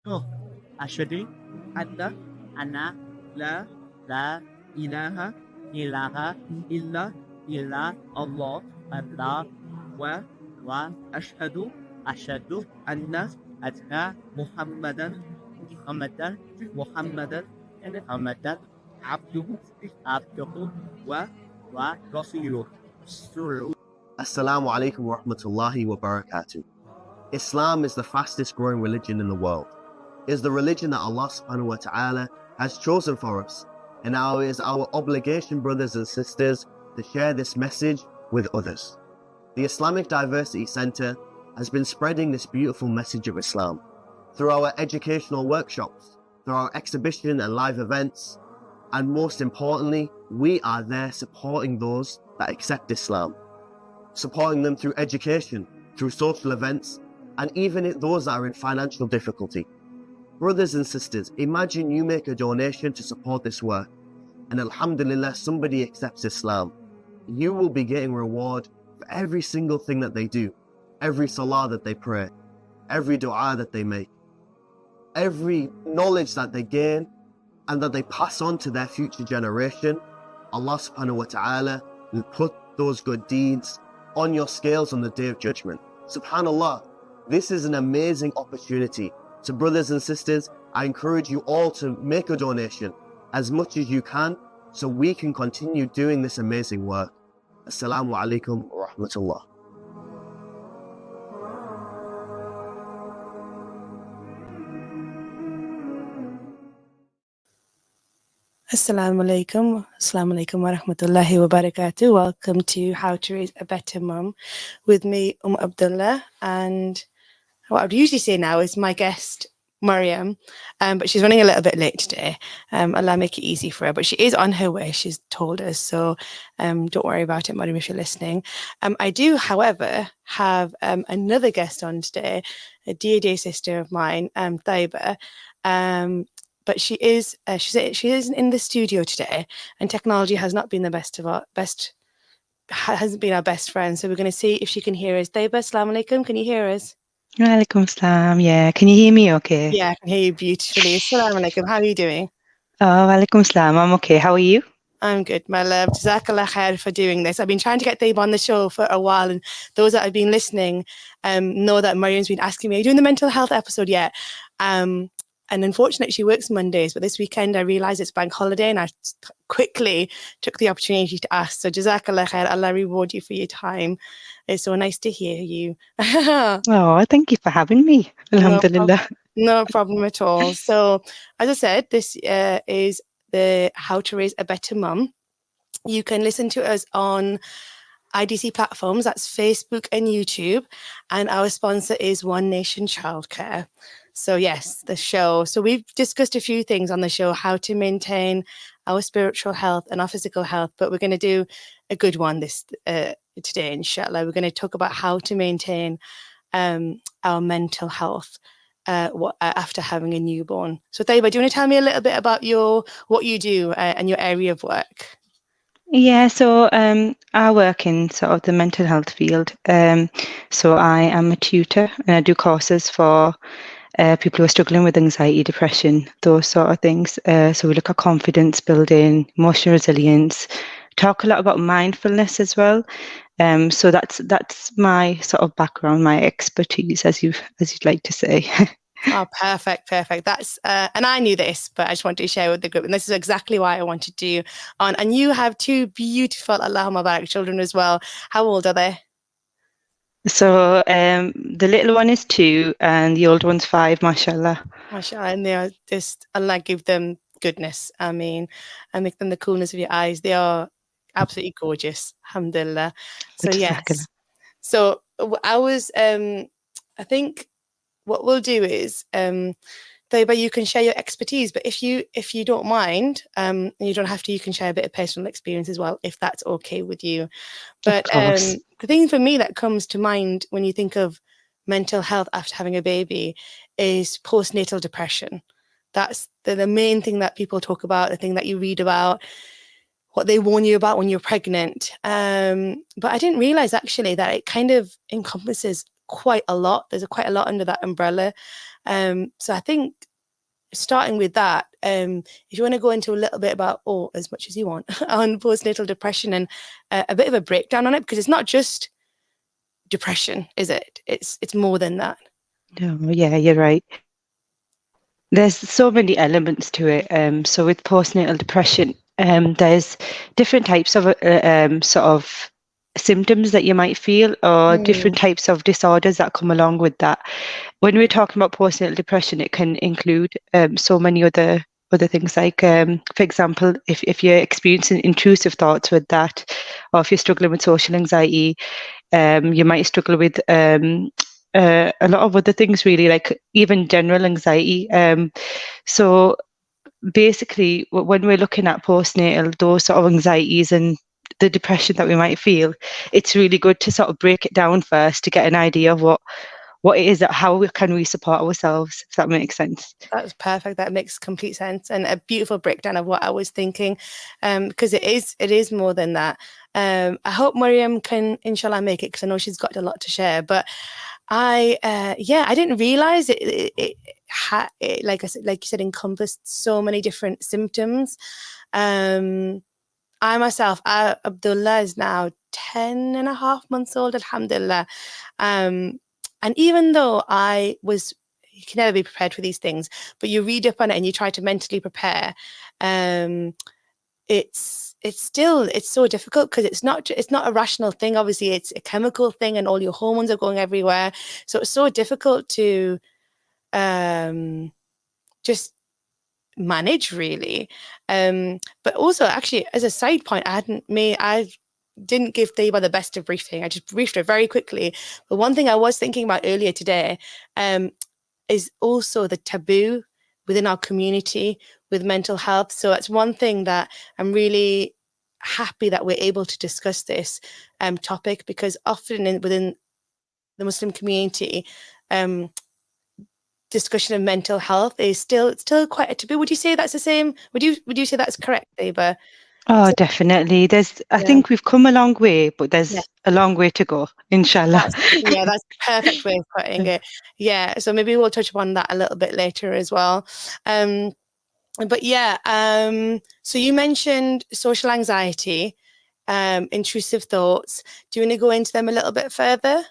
Oh, أشهد أن لا إله إلا الله و أشهد أن محمدا محمدا عبده ورسوله. Assalamu alaikum wa rahmatullahi wa barakatuh. Islam is the fastest growing religion in the world. It is the religion that Allah subhanahu wa ta'ala has chosen for us. And now it is our obligation, brothers and sisters, to share this message with others. The Islamic Diversity Center has been spreading this beautiful message of Islam through our educational workshops, through our exhibition and live events, and most importantly, we are there supporting those that accept Islam, supporting them through education, through social events, and even those that are in financial difficulty. Brothers and sisters, imagine you make a donation to support this work, and alhamdulillah, somebody accepts Islam. You will be getting reward for every single thing that they do, every salah that they pray, every dua that they make, every knowledge that they gain and that they pass on to their future generation. Allah subhanahu wa ta'ala will put those good deeds on your scales on the Day of Judgment. Subhanallah, this is an amazing opportunity. So brothers and sisters, I encourage you all to make a donation as much as you can so we can continue doing this amazing work. Assalamu alaikum wa rahmatullah. Assalamu alaikum wa rahmatullahi wa barakatuh. Welcome to How to Raise a Better Mum with me, Abdullah. And what I'd usually say now is my guest, Mariam, but she's running a little bit late today. Allah make it easy for her, but she is on her way, she's told us. So don't worry about it, Mariam, if you're listening. I do, however, have another guest on today, a dear sister of mine, Taiba. But she is in the studio today, and technology has not been hasn't been our best friend. So we're going to see if she can hear us. Taiba, assalamu alaikum. Can you hear us? Walaikum salam. Yeah, can you hear me okay? Yeah, I can hear you beautifully. Assalamu alaikum. How are you doing? Oh, walaikum salam. I'm okay. How are you? I'm good, my love. Jazakallah khair for doing this. I've been trying to get Taiba on the show for a while, and those that have been listening know that Mariam's been asking me, are you doing the mental health episode yet? And unfortunately, she works Mondays, but this weekend I realised it's bank holiday and I quickly took the opportunity to ask. So Jazakallah khair, Allah reward you for your time. It's so nice to hear you. Oh, thank you for having me. Alhamdulillah. No problem at all. So as I said, this is the How to Raise a Better Mum. You can listen to us on IDC platforms, that's Facebook and YouTube, and our sponsor is One Nation Childcare. So yes, the show. So we've discussed a few things on the show, how to maintain our spiritual health and our physical health, but we're going to do a good one today, inshallah. We're going to talk about how to maintain our mental health after having a newborn. So Taiba, do you want to tell me a little bit about what you do and your area of work? Yeah, so I work in sort of the mental health field. So I am a tutor and I do courses for people who are struggling with anxiety, depression, those sort of things. So we look at confidence building, emotional resilience, talk a lot about mindfulness as well. So that's my sort of background, my expertise, as you'd like to say. Oh, perfect. That's and I knew this, but I just wanted to share with the group, and this is exactly why I wanted to do on. And you have two beautiful Allahumma barak children as well. How old are they? So the little one is 2 and the old one's 5, mashallah. Mashallah, and they are just, Allah give them goodness. I mean, and make them the coolness of your eyes. They are absolutely gorgeous. Alhamdulillah. So yes. So I was, I think what we'll do is, Taiba, you can share your expertise, but if you don't mind, and you don't have to, you can share a bit of personal experience as well, if that's okay with you. But the thing for me that comes to mind when you think of mental health after having a baby is postnatal depression. That's the main thing that people talk about, the thing that you read about, what they warn you about when you're pregnant. But I didn't realize actually that it kind of encompasses quite a lot. There's quite a lot under that umbrella. So I think starting with that, if you want to go into a little bit about, or as much as you want, on postnatal depression and a bit of a breakdown on it, because it's not just depression, is it? It's more than that. Oh, yeah, you're right. There's so many elements to it. So with postnatal depression, there's different types of sort of symptoms that you might feel, or different types of disorders that come along with that. When we're talking about postnatal depression, it can include so many other things, like for example, if you're experiencing intrusive thoughts with that, or if you're struggling with social anxiety, you might struggle with a lot of other things, really, like even general anxiety. So basically, when we're looking at postnatal, those sort of anxieties and the depression that we might feel, it's really good to sort of break it down first to get an idea of what it is, that how can we support ourselves, if that makes sense. That's perfect. That makes complete sense, and a beautiful breakdown of what I was thinking, because it is more than that. I hope Mariam can, inshallah, make it, because I know she's got a lot to share. But I didn't realize it like I said, like you said, encompassed so many different symptoms. I myself, Abdullah, is now 10 and a half months old, alhamdulillah. And even though you can never be prepared for these things, but you read up on it and you try to mentally prepare, it's so difficult, because it's not a rational thing. Obviously, it's a chemical thing, and all your hormones are going everywhere. So it's so difficult to just manage, really. But also, actually, as a side point, I didn't give Theba the best of briefing. I just briefed her very quickly. But one thing I was thinking about earlier today is also the taboo within our community with mental health. So it's one thing that I'm really happy that we're able to discuss this topic, because often within the Muslim community, discussion of mental health is still quite a taboo. Would you say that's the same? Would you say that's correct, Theba? Oh, definitely. I think we've come a long way, but there's a long way to go, inshallah. That's a perfect way of putting it. Yeah, so maybe we'll touch upon that a little bit later as well. But so you mentioned social anxiety, intrusive thoughts. Do you want to go into them a little bit further?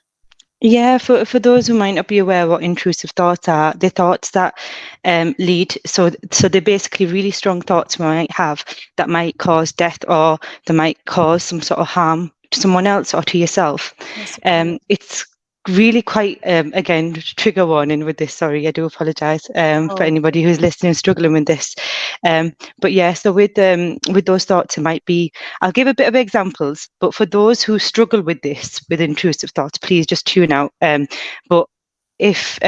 Yeah, for those who might not be aware what intrusive thoughts are, they're thoughts that lead, so they're basically really strong thoughts we might have that might cause death, or they might cause some sort of harm to someone else or to yourself. It's really quite, again, trigger warning with this. Sorry, I do apologise for anybody who's listening and struggling with this. But yeah, so with those thoughts, it might be, I'll give a bit of examples, but for those who struggle with this, with intrusive thoughts, please just tune out. But if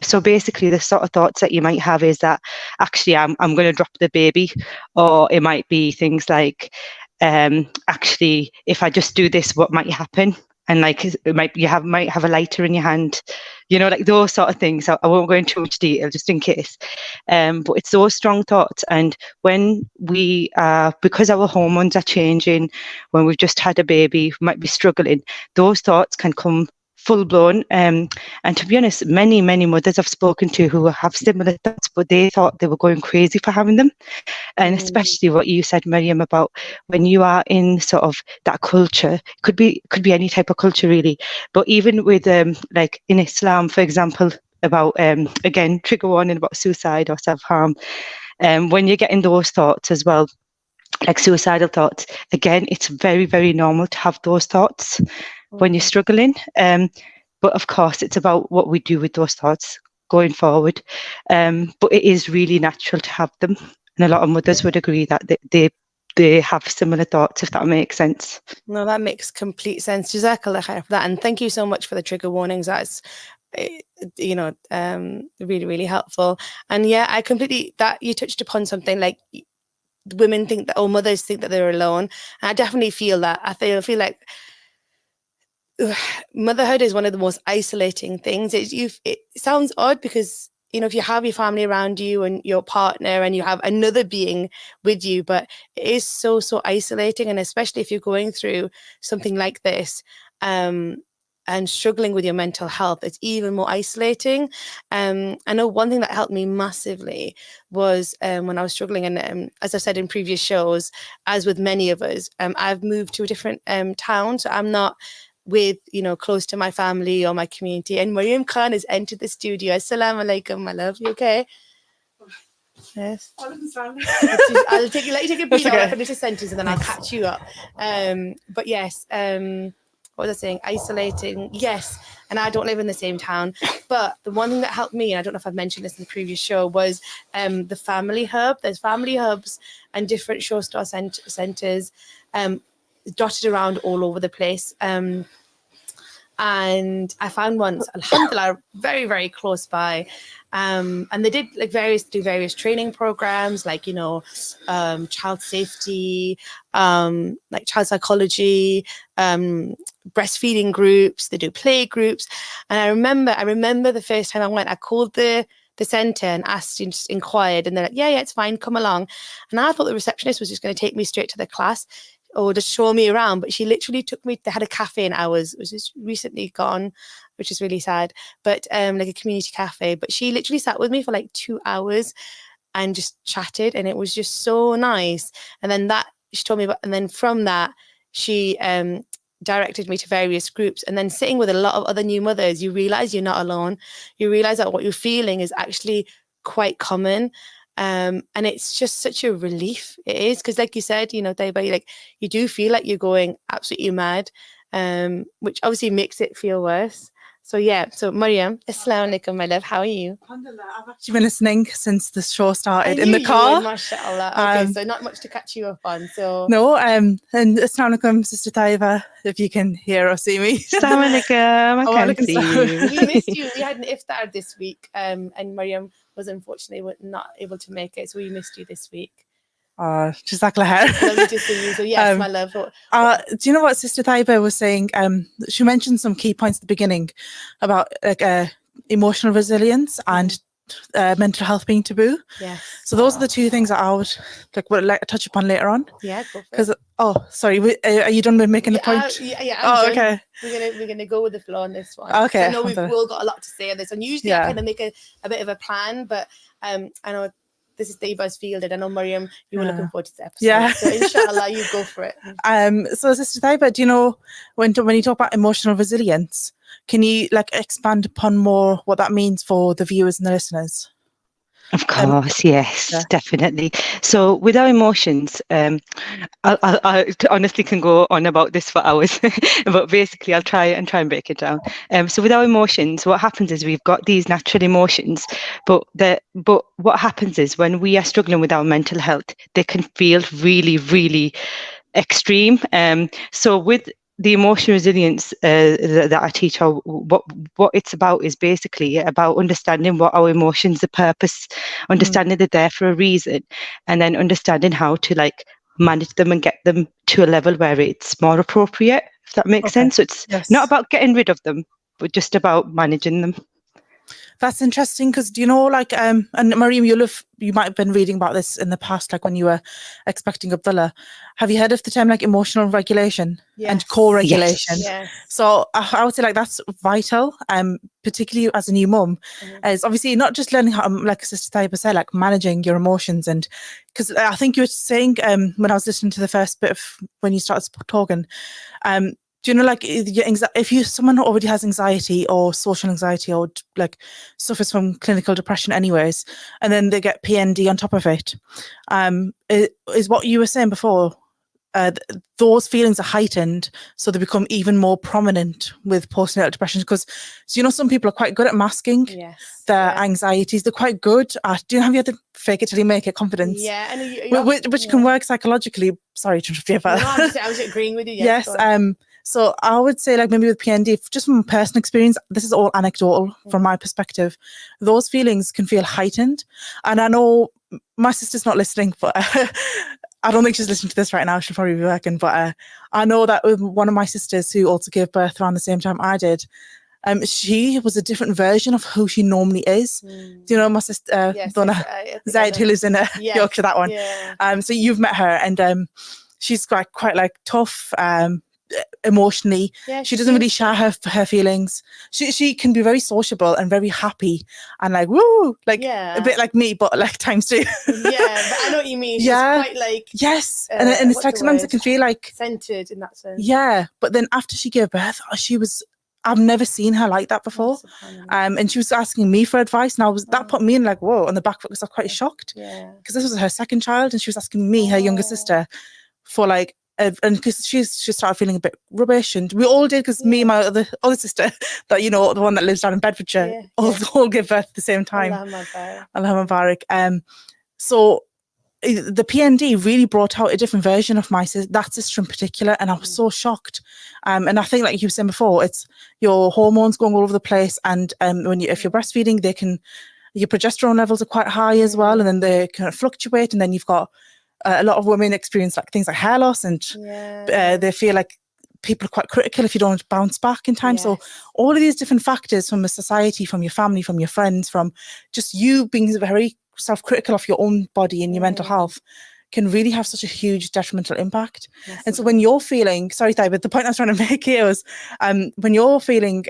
so basically the sort of thoughts that you might have is that actually I'm going to drop the baby, or it might be things like actually if I just do this, what might happen? And like it might have a lighter in your hand, like those sort of things. I won't go into too much detail just in case. But it's those strong thoughts. And when we because our hormones are changing, when we've just had a baby, we might be struggling, those thoughts can come full blown. And to be honest, many mothers I've spoken to who have similar thoughts, but they thought they were going crazy for having them. And especially what you said, Mariam, about when you are in sort of that culture, could be any type of culture really, but even with like in Islam, for example, about again, trigger warning about suicide or self-harm, when you're getting those thoughts as well, like suicidal thoughts, again, it's very, very normal to have those thoughts when you're struggling. But of course, it's about what we do with those thoughts going forward. But it is really natural to have them. And a lot of mothers would agree that they have similar thoughts, if that makes sense. No, that makes complete sense. Jazakallah khair for that. And thank you so much for the trigger warnings. That's, really, really helpful. And yeah, I completely, that you touched upon something like women think that, or mothers think that they're alone. And I definitely feel that. I feel like motherhood is one of the most isolating things. It sounds odd because, if you have your family around you and your partner and you have another being with you, but it is so isolating. And especially if you're going through something like this, and struggling with your mental health, it's even more isolating. I know one thing that helped me massively was when I was struggling, and as I've said in previous shows, as with many of us, I've moved to a different town, so I'm not with, close to my family or my community. And Mariam Khan has entered the studio. Assalamu alaikum, my love. You okay? Yes. I'll let you take a breather. Okay. I'll finish a sentence and then I'll catch you up. But yes, what was I saying? Isolating. Yes. And I don't live in the same town. But the one thing that helped me, and I don't know if I've mentioned this in the previous show, was the family hub. There's family hubs and different show star centres dotted around all over the place. And I found one, alhamdulillah, very, very close by. And they did various training programs, like, child safety, like child psychology, breastfeeding groups. They do play groups. And I remember the first time I went, I called the centre and asked, and just inquired, and they're like, yeah, it's fine, come along. And I thought the receptionist was just going to take me straight to the class or just show me around, but she literally took me. They had a cafe in ours, which is recently gone, which is really sad, but like a community cafe. But she literally sat with me for like 2 hours and just chatted, and it was just so nice. And then she told me about, and then from that she directed me to various groups. And then sitting with a lot of other new mothers, you realize you're not alone. You realize that what you're feeling is actually quite common. And it's just such a relief. It is, because like you said, Taiba, like you do feel like you're going absolutely mad, which obviously makes it feel worse. So yeah, so Mariam, assalamu alaikum, my love, how are you? Alhamdulillah, I've actually been listening since the show started in the car. Mashallah. Okay, so not much to catch you up on. So no, and assalamu alaikum, Sister Taiba, if you can hear or see me. Assalamu alaikum, I can see you. We missed you. We had an iftar this week, and Mariam was unfortunately not able to make it, so we missed you this week. Jazakallah khair. Lovely to see you. So yes, my love. Do you know what Sister Taiba was saying? She mentioned some key points at the beginning about like emotional resilience and mental health being taboo. Yes. So those are the two things that I would like to touch upon later on. Yeah, go for it. Because sorry, are you done with making the point? Yeah. I'm done. Okay. We're gonna go with the flow on this one. Okay. I know we've all got a lot to say on this, and usually I kind of make a bit of a plan, but I know this is Taiba's field, and I know Mariam, you were looking forward to this episode. Yeah. So inshallah, you go for it. So Sister Taiba, do you know when you talk about emotional resilience, can you like expand upon more what that means for the viewers and the listeners? Of course, yes, definitely. So with our emotions, I honestly can go on about this for hours, but basically I'll try and break it down. So with our emotions, what happens is we've got these natural emotions, but what happens is when we are struggling with our mental health, they can feel really, really extreme. So with the emotional resilience that I teach, what it's about is basically about understanding what our emotions, the purpose, understanding they're there for a reason, and then understanding how to like manage them and get them to a level where it's more appropriate, if that makes sense. So it's not about getting rid of them, but just about managing them. That's interesting, because do you know, like, and Mariam, you might have been reading about this in the past, like when you were expecting Abdullah. Have you heard of the term like emotional regulation and co-regulation? Yes. So I would say like that's vital, particularly as a new mum, is obviously not just learning how, like Sister Taiba said, like managing your emotions. And because I think you were saying when I was listening to the first bit of when you started talking, do you know, like, if someone already has anxiety or social anxiety or like suffers from clinical depression anyways, and then they get PND on top of it, is what you were saying before, those feelings are heightened, so they become even more prominent with postnatal depression. Because, so, you know, some people are quite good at masking their anxieties. They're quite good at, do you have the fake it till you make it confidence? Yeah, and which can work psychologically. Sorry to interfere, but I was agreeing with you. Yes. So I would say, like, maybe with PND, just from personal experience, this is all anecdotal from my perspective, those feelings can feel heightened. And I know my sister's not listening, but I don't think she's listening to this right now. She'll probably be working. But I know that with one of my sisters who also gave birth around the same time I did, she was a different version of who she normally is. Do you know my sister, Donna Zaid, who lives in Yorkshire, that one? Yeah. So you've met her, and she's quite like tough, emotionally. Yeah, She doesn't really share her feelings. She can be very sociable and very happy and like woo, like a bit like me, but like times 2. Yeah, but I know what you mean. She's quite like yes, and it's like sometimes it can feel like centered in that sense. Yeah, but then after she gave birth, I've never seen her like that before. And she was asking me for advice, and that put me in like whoa on the back foot because I was quite shocked. Yeah, because this was her second child, and she was asking me, her younger sister, for like. And because she started feeling a bit rubbish, and we all did because me and my other sister, that the one that lives down in Bedfordshire, all gave birth at the same time. Allah Mubarak. So the PND really brought out a different version of that sister in particular, and I was so shocked. And I think, like you were saying before, it's your hormones going all over the place, and if you're breastfeeding, your progesterone levels are quite high as well, and then they kind of fluctuate, and then you've got a lot of women experience like things like hair loss, and they feel like people are quite critical if you don't bounce back in time. So all of these different factors from a society, from your family, from your friends, from just you being very self-critical of your own body and your mental health can really have such a huge detrimental impact. And so when you're feeling, sorry, but the point I was trying to make here was when you're feeling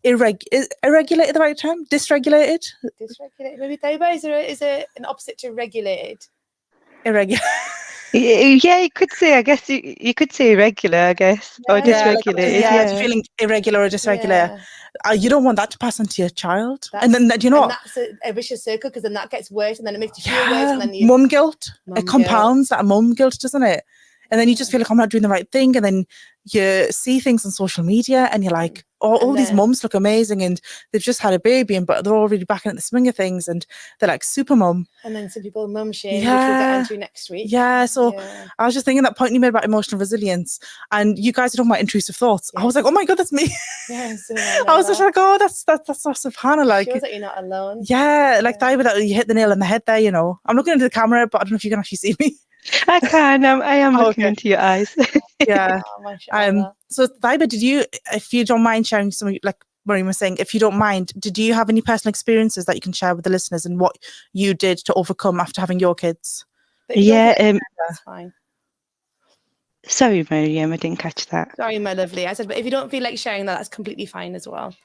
irregulated, the right term? Dysregulated? Dysregulated. Maybe Taiba, is it an opposite to regulated? Irregular. Yeah, you could say, I guess you could say irregular, I guess, or dysregulated. If you're feeling irregular or dysregular, you don't want that to pass on to your child. And then, do you know what? That's a vicious circle, because then that gets worse, and then it makes you feel worse. And then mum guilt. It compounds that mum guilt, doesn't it? And then you just feel like I'm not doing the right thing. And then you see things on social media and you're like, all these mums look amazing and they've just had a baby, but they're already back in the swing of things and they're like super mum. And then some people mum shame, which we'll get into next week. So I was just thinking that point you made about emotional resilience, and you guys are talking about intrusive thoughts. I was like, oh my God, that's me. I was just like, oh, that's subhanallah. Like, shows that you're not alone. That you hit the nail on the head there, I'm looking into the camera, but I don't know if you can actually see me. I can. I am looking into your eyes. So Taiba, did you, if you don't mind sharing some, like Maureen was saying, if you don't mind, did you have any personal experiences that you can share with the listeners and what you did to overcome after having your kids? That's fine. Sorry, Miriam, I didn't catch that. Sorry, my lovely. I said, but if you don't feel like sharing that, that's completely fine as well.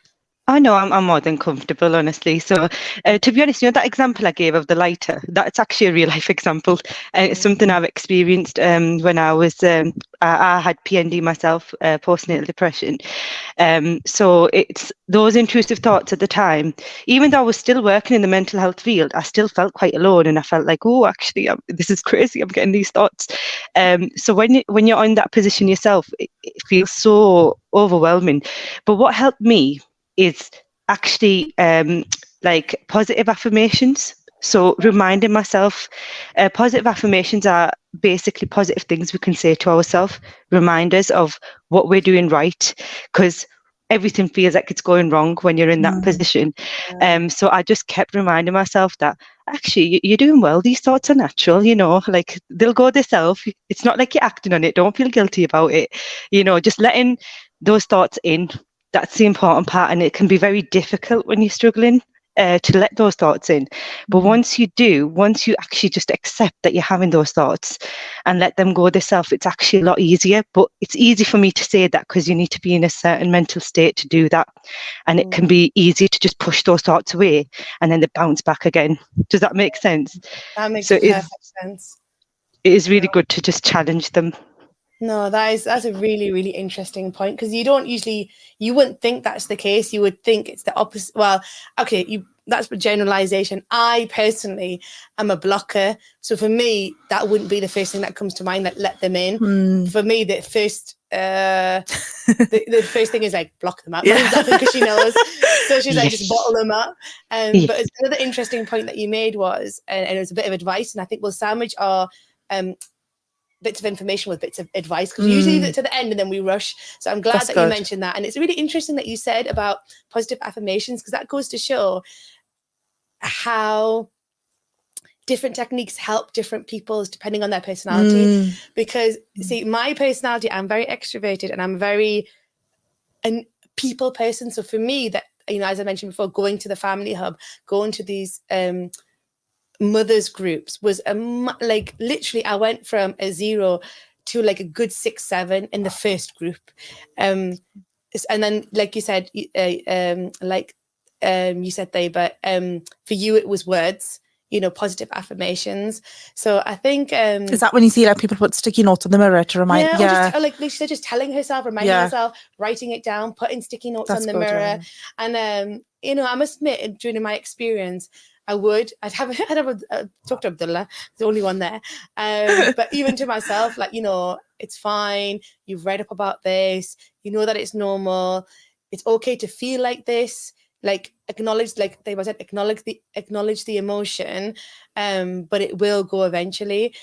Oh no, I'm more than comfortable, honestly. So to be honest, that example I gave of the lighter, that's actually a real life example. It's something I've experienced when I was, I had PND myself, postnatal depression. So it's those intrusive thoughts at the time, even though I was still working in the mental health field, I still felt quite alone, and I felt like, oh, actually, this is crazy. I'm getting these thoughts. So when you're in that position yourself, it feels so overwhelming. But what helped me is actually like positive affirmations. So reminding myself, positive affirmations are basically positive things we can say to ourselves, reminders of what we're doing right, because everything feels like it's going wrong when you're in that position. So I just kept reminding myself that actually you're doing well. These thoughts are natural, like they'll go themselves. It's not like you're acting on it. Don't feel guilty about it. Just letting those thoughts in. That's the important part, and it can be very difficult when you're struggling to let those thoughts in. But once you actually just accept that you're having those thoughts and let them go themselves, it's actually a lot easier. But it's easy for me to say that because you need to be in a certain mental state to do that. And it can be easy to just push those thoughts away and then they bounce back again. Does that make sense? That makes perfect sense. It is really good to just challenge them. No, that's a really, really interesting point, because you wouldn't think that's the case. You would think it's the opposite. Well, okay, that's a generalization. I personally am a blocker. So for me, that wouldn't be the first thing that comes to mind, that let them in. For me, the first the first thing is like block them out. Because she knows. So she's like, just bottle them up. But another interesting point that you made was, and it was a bit of advice, and I think we'll sandwich our bits of information with bits of advice, because usually to the end and then we rush. So I'm glad that you mentioned that. And it's really interesting that you said about positive affirmations, because that goes to show how different techniques help different people depending on their personality. Because see, my personality, I'm very extroverted and I'm very a people person. So for me, that, as I mentioned before, going to the family hub, going to these mothers groups was like literally I went from a 0 to like a good 6, 7 in the first group. And then, like you said, you said they, but for you it was words, you know, positive affirmations. So I think is that when you see like people put sticky notes on the mirror to remind? Or like she said, just telling herself, reminding herself, writing it down, putting sticky notes on the mirror. And you know, I must admit, during my experience, I'd have talk to Abdullah, the only one there. But even to myself, like, you know, it's fine. You've read up about this. You know that it's normal. It's okay to feel like this. Like acknowledge, like they said, acknowledge the emotion, but it will go eventually.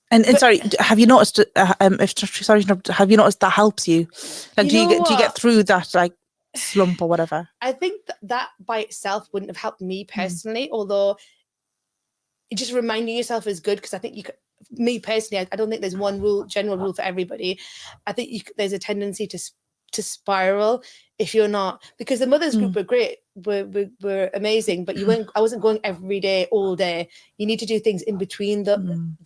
And sorry, have you noticed? Have you noticed that helps you? Like, do you get through that like slump or whatever? I think that by itself wouldn't have helped me personally, although just reminding yourself is good, because I think me personally, I don't think there's one general rule for everybody. I think there's a tendency to spiral if you're not, because the mothers group were great, were amazing, but I wasn't going every day, all day. You need to do things in between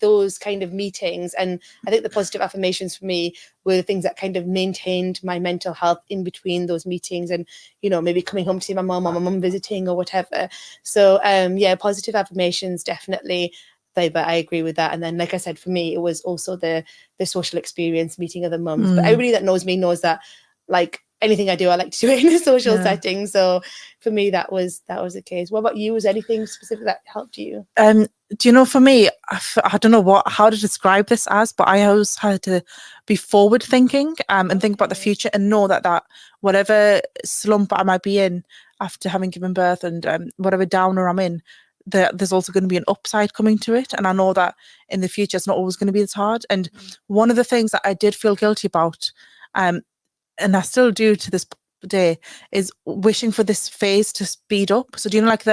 those kind of meetings. And I think the positive affirmations for me were the things that kind of maintained my mental health in between those meetings, and, you know, maybe coming home to see my mom or my mum visiting or whatever. So positive affirmations definitely. But I agree with that. And then, like I said, for me, it was also the social experience, meeting other mums. But everybody that knows me knows that, like, anything I do, I like to do it in a social setting. So for me, that was the case. What about you? Was anything specific that helped you? Do you know, for me, I don't know how to describe this as, but I always had to be forward thinking and think about the future, and know that whatever slump I might be in after having given birth, and whatever downer I'm in, there's also going to be an upside coming to it. And I know that in the future, it's not always going to be as hard. And one of the things that I did feel guilty about, and I still do to this day, is wishing for this phase to speed up. So do you know, like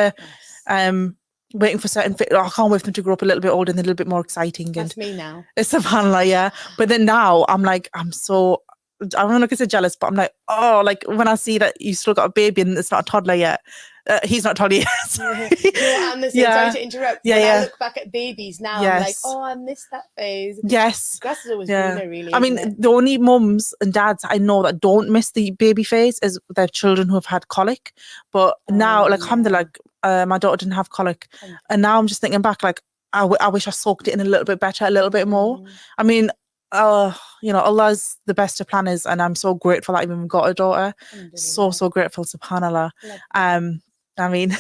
waiting for certain, I can't wait for them to grow up a little bit older and a little bit more exciting. That's me now. It's subhanAllah, yeah. But then now I'm like, I'm not gonna say jealous, but I'm like, oh, like when I see that you still got a baby and it's not a toddler yet. He's not toddler yet. I'm the same. Sorry to interrupt. I look back at babies now, I'm like, oh, I missed that phase. Yes. Grass is always greener, really. I mean, the only mums and dads I know that don't miss the baby phase is their children who have had colic. But now, like, alhamdulillah, my daughter didn't have colic. And now I'm just thinking back, like, I wish I soaked it in a little bit better, a little bit more. I mean, you know, Allah's the best of planners, and I'm so grateful that I even got a daughter. So grateful, subhanallah. I mean,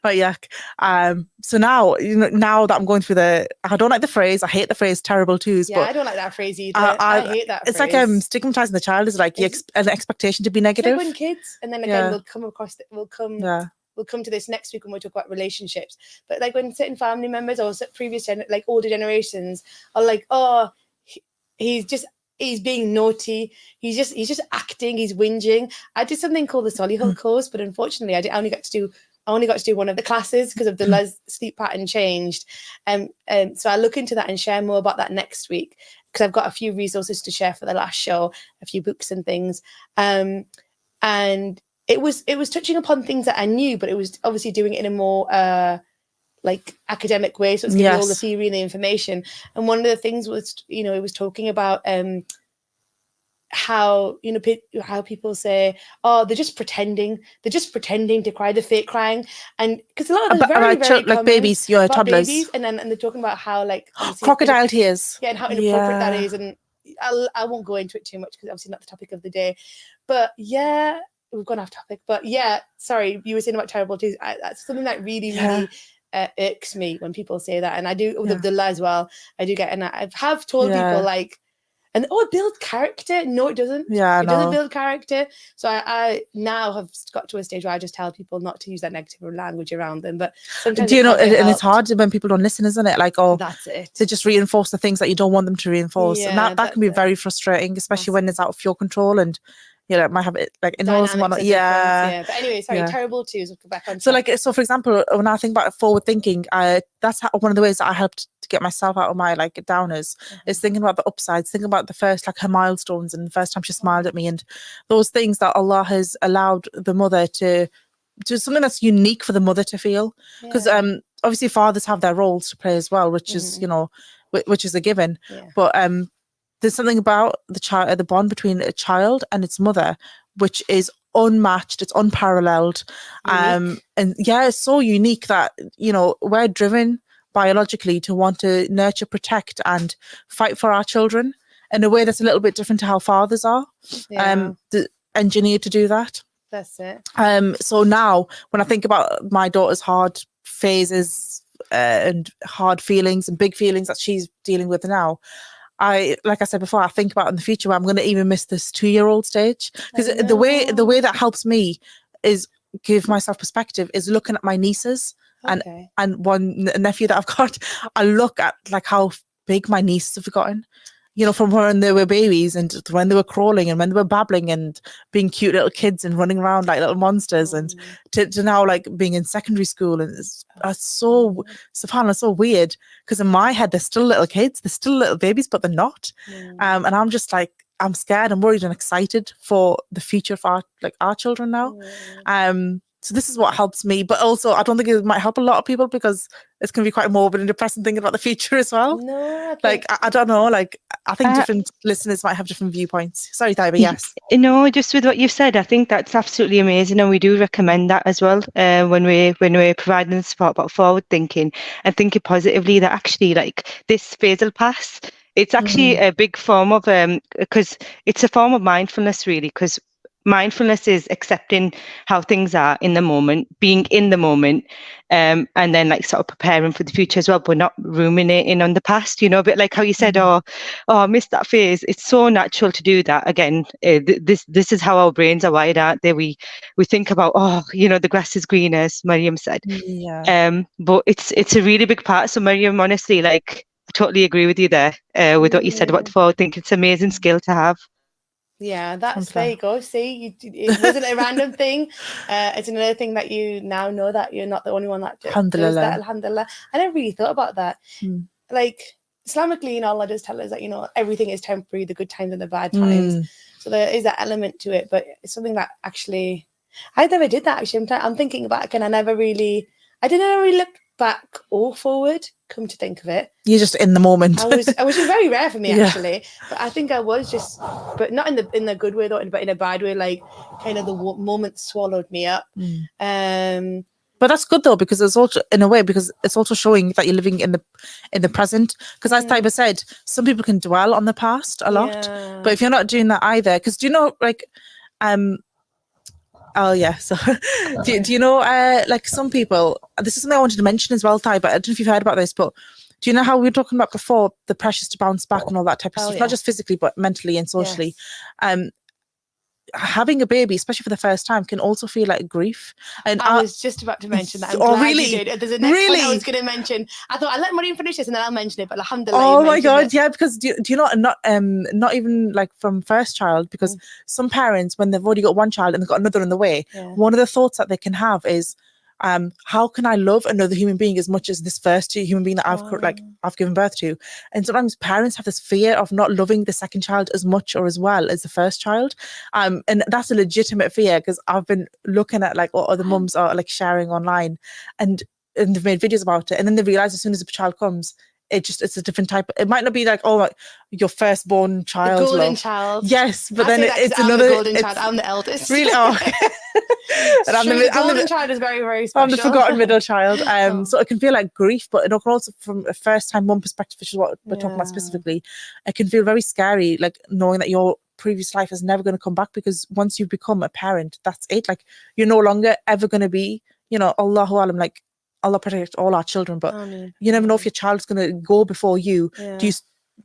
but yeah. So now, you know, now that I'm going through I don't like the phrase. I hate the phrase "terrible twos." Yeah, but I don't like that phrase either. I hate that. It's phrase. like stigmatizing the child is like an expectation to be negative. It's like when kids, and then again we'll come to this next week when we talk about relationships. But like when certain family members or previous like older generations are like, oh, he's being naughty. He's just acting. He's whinging. I did something called the Solihull course, but unfortunately, I only got to do one of the classes because of the sleep pattern changed. So I look into that and share more about that next week, because I've got a few resources to share for the last show, a few books and things. And it was touching upon things that I knew, but it was obviously doing it in a more like academic way, so it's giving all the theory and the information. And one of the things was, you know, it was talking about how, you know, how people say, oh, they're just pretending to cry, the fake crying. And because a lot of them very like babies, toddlers, babies, and they're talking about how, like, crocodile tears, and how inappropriate that is. And I won't go into it too much because obviously not the topic of the day, but we've gone off topic. But sorry, you were saying about terrible twos. That's something that really irks me when people say that. And I do with Abdullah as well. I do get, and I have told people, like, and it builds character. No, it doesn't. It doesn't build character. So I now have got to a stage where I just tell people not to use that negative language around them. But sometimes, do you know, and it's hard when people don't listen, isn't it? Like, oh, that's it. They just reinforce the things that you don't want them to reinforce, and that can be very frustrating, especially when it's out of your control, and you know, it might have it like in-laws and whatnot. But anyway, sorry, terrible twos. We'll go back on. So for example, when I think about forward thinking, that's one of the ways that I helped to get myself out of my like downers, is thinking about the upsides, thinking about the first, like, her milestones and the first time she smiled at me, and those things that Allah has allowed the mother to do, something that's unique for the mother to feel. Because obviously fathers have their roles to play as well, which is, you know, which is a given. Yeah. But there's something about the bond between a child and its mother, which is unmatched, it's unparalleled. Unique. And yeah, it's so unique that, you know, we're driven biologically to want to nurture, protect, and fight for our children in a way that's a little bit different to how fathers are engineered to do that. That's it. So now when I think about my daughter's hard phases and hard feelings and big feelings that she's dealing with now, like I said before, I think about in the future where I'm going to even miss this 2-year-old stage, because the way that helps me is give myself perspective is looking at my nieces Okay. and one nephew that I've got. I look at like how big my nieces have gotten, you know, from when they were babies and when they were crawling and when they were babbling and being cute little kids and running around like little monsters, and to now like being in secondary school. And it's so subhanAllah, so weird, because in my head they're still little kids, they're still little babies, but they're not. And I'm just like, I'm scared, I'm worried and excited for the future of our children now. So this is what helps me, but also I don't think it might help a lot of people, because it's going to be quite morbid and depressing thinking about the future as well. No, Like I don't know, like I think different listeners might have different viewpoints. Sorry, Taiba, yes. No, just with what you've said, I think that's absolutely amazing, and we do recommend that as well when we're providing the support about forward thinking and thinking positively, that actually like this phase will pass. It's actually a big form of because it's a form of mindfulness, really, because mindfulness is accepting how things are in the moment, being in the moment, and then like sort of preparing for the future as well, but not ruminating on the past, you know, a bit like how you said, oh, I missed that phase. It's so natural to do that. Again, this is how our brains are wired, aren't they? We think about, oh, you know, the grass is greener, as Mariam said. But it's a really big part. So Mariam, honestly, like I totally agree with you there with what you said about the forward thinking. It's an amazing skill to have. Yeah, there you go. See, it wasn't a random thing. It's another thing that you now know that you're not the only one that does that. Alhamdulillah. I never really thought about that. Like Islamically, you know, Allah does tell us that, you know, everything is temporary, the good times and the bad times. So there is that element to it, but it's something that actually I never did that. Actually, I'm thinking back, and I didn't really look back or forward. Come to think of it, you're just in the moment. which is very rare for me actually. But I think I was just, but not in the good way though, but in a bad way. Like kind of the moment swallowed me up. But that's good though, because it's also in a way, because it's also showing that you're living in the present. Because as Taiba said, some people can dwell on the past a lot, but if you're not doing that either, because do you know like oh yeah, so do you know like some people, this is something I wanted to mention as well, Taiba, I don't know if you've heard about this, but do you know how we were talking about before, the pressures to bounce back and all that type of stuff, not just physically but mentally and socially? Having a baby, especially for the first time, can also feel like grief. And I was just about to mention that. I'm glad really? You did. There's a next one I was going to mention. I thought I'd let Mariam finish this and then I'll mention it. But alhamdulillah. Oh my God, yeah, because do you know, not even like from first child, because some parents, when they've already got one child and they've got another on the way, one of the thoughts that they can have is, how can I love another human being as much as this first human being that I've given birth to? And sometimes parents have this fear of not loving the second child as much or as well as the first child, and that's a legitimate fear, because I've been looking at like what other mums are like sharing online, and they've made videos about it, and then they realize as soon as a child comes, it's a different type. It might not be like, oh, like your firstborn child, the golden child. Yes, but then it's another golden child. I'm the eldest. Really? Oh. And I'm the golden child is very, very special. I'm the forgotten middle child. So it can feel like grief, but it also from a first-time mum perspective, which is what we're talking about specifically, it can feel very scary, like knowing that your previous life is never going to come back, because once you become a parent, that's it. Like you're no longer ever going to be, you know, Allahu Alam, like Allah protect all our children, but you never know if your child's going to go before you.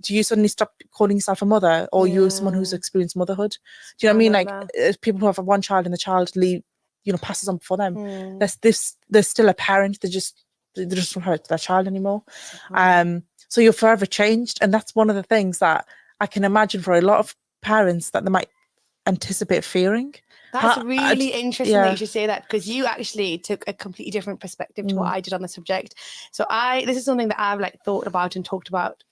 Do you suddenly stop calling yourself a mother, or you're someone who's experienced motherhood? Do you know what I mean? Like people who have one child and the child passes on before them. There's still a parent. They just don't hurt their child anymore. So you're forever changed, and that's one of the things that I can imagine for a lot of parents that they might anticipate fearing. That's really interesting that you should say that, because you actually took a completely different perspective to what I did on the subject. So this is something that I've like thought about and talked about,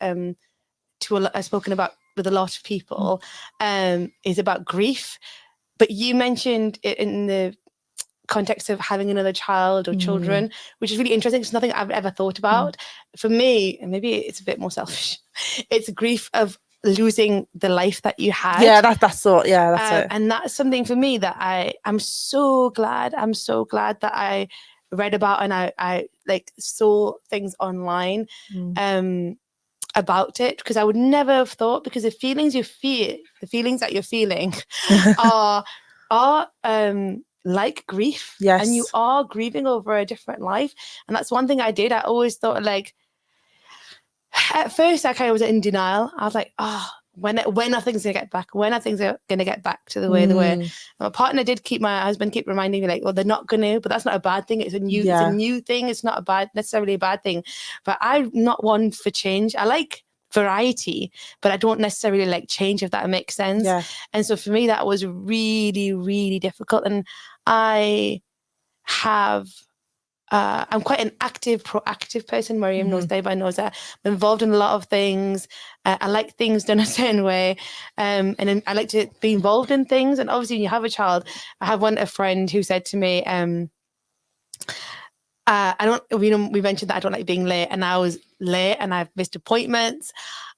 spoken about with a lot of people, is about grief. But you mentioned in the context of having another child or children, which is really interesting. It's nothing I've ever thought about. For me, and maybe it's a bit more selfish, it's grief of losing the life that you had. Yeah, that's it. And that's something for me that I'm so glad that I read about, and I like saw things online about it, because I would never have thought, because the feelings you feel, the feelings that you're feeling are like grief. Yes. And you are grieving over a different life. And that's one thing I did. I always thought, like, at first I kind of was in denial. I was like, when are things gonna get back? When are things gonna get back to the way they were? And my partner did my husband keep reminding me, like, well, they're not gonna, but that's not a bad thing. It's a new thing. It's not necessarily a bad thing. But I'm not one for change. I like variety, but I don't necessarily like change, if that makes sense. Yeah. And so for me, that was really, really difficult. And I have I'm quite an active, proactive person. Mariam knows, Daiba knows that. I'm involved in a lot of things. I like things done a certain way. And then I like to be involved in things. And obviously, when you have a child, I have a friend who said to me, we mentioned that I don't like being late, and I was late and I've missed appointments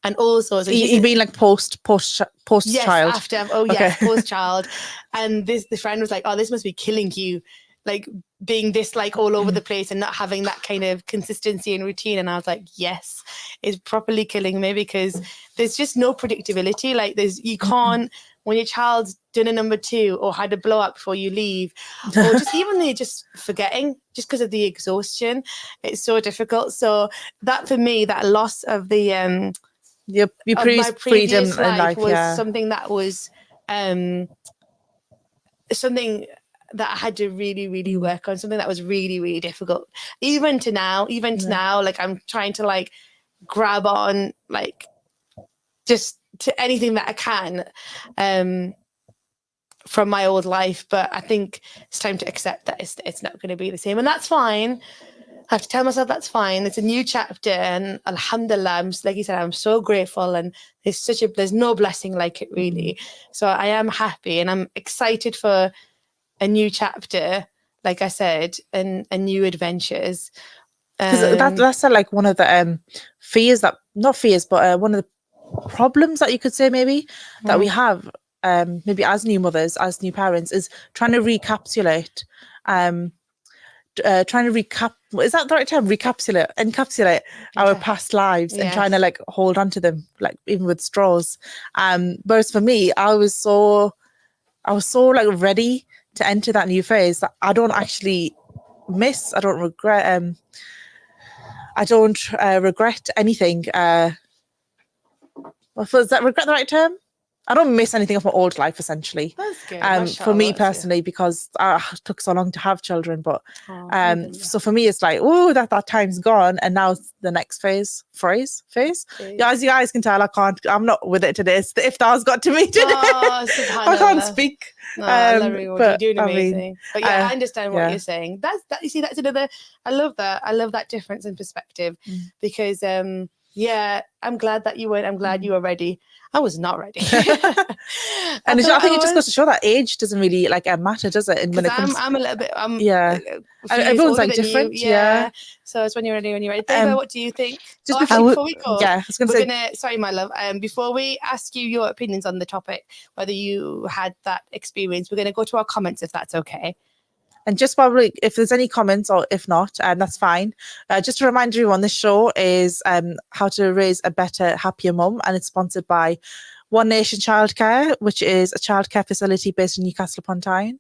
and all sorts. You mean like post yes, child? After, yes, post child. And the friend was like, oh, this must be killing you, like being this like all over the place and not having that kind of consistency and routine. And I was like, yes, it's properly killing me, because there's just no predictability. Like you can't, when your child's done a number 2 or had a blow up before you leave, or just even they're just forgetting just because of the exhaustion, it's so difficult. So that for me, that loss of the your my freedom previous in life was something that was something that I had to really, really work on, something that was really, really difficult. Even to now, like I'm trying to like grab on, like just to anything that I can from my old life. But I think it's time to accept that it's not going to be the same, and that's fine. I have to tell myself that's fine. It's a new chapter, and alhamdulillah, like you said, I'm so grateful, and there's no blessing like it, really. So I am happy, and I'm excited for a new chapter, like I said, and new adventures. Because that's like one of the fears that, not fears, but one of the problems that you could say maybe that we have maybe as new mothers, as new parents, is trying to recapsulate is that the right term? Encapsulate our past lives, and trying to like hold on to them, like even with straws. Whereas for me, I was so like ready to enter that new phase that I don't actually miss. I don't regret. Regret anything. Is that regret the right term? I don't miss anything of my old life, essentially. That's good. For me personally, because it took so long to have children. But so for me, it's like, oh, that time's gone, and now it's the next phase. Yeah, as you guys can tell, I'm not with it today. It's the iftar's got to me today. I can't speak. No, I love you. You're doing amazing. But yeah, I understand what you're saying. You see, that's another. I love that. I love that difference in perspective, because yeah, I'm glad that you went. I'm glad you were ready. I was not ready. And I think it just goes to show that age doesn't really like matter, does it? And when it comes, I'm a little bit. Everyone's like different. Yeah. So it's when you're ready. Deva, what do you think? Just before we go, I was going to say. Sorry, my love. Before we ask you your opinions on the topic, whether you had that experience, we're going to go to our comments, if that's okay. And just probably, if there's any comments, or if not, that's fine. Just to remind everyone, this show is how to raise a better, happier mum, and it's sponsored by One Nation Childcare, which is a childcare facility based in Newcastle upon Tyne.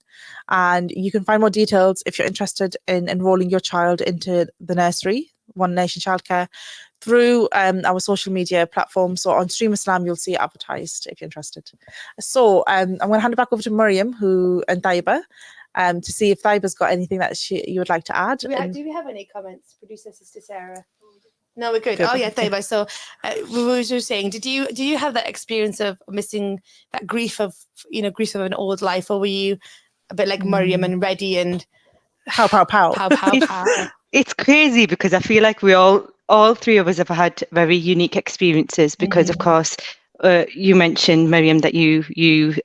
And you can find more details if you're interested in enrolling your child into the nursery, One Nation Childcare, through our social media platform. So on Stream Islam, you'll see it advertised if you're interested. So I'm going to hand it back over to Mariam and Taiba, to see if Thaiba's got anything that you would like to add. Do we have any comments, producer Sister Sarah? No, we're good. Oh yeah, Thaiba. So we were just saying, do you have that experience of missing that grief of an old life, or were you a bit like Mariam and ready and pow? It's crazy, because I feel like all three of us have had very unique experiences, because of course you mentioned, Miriam, that you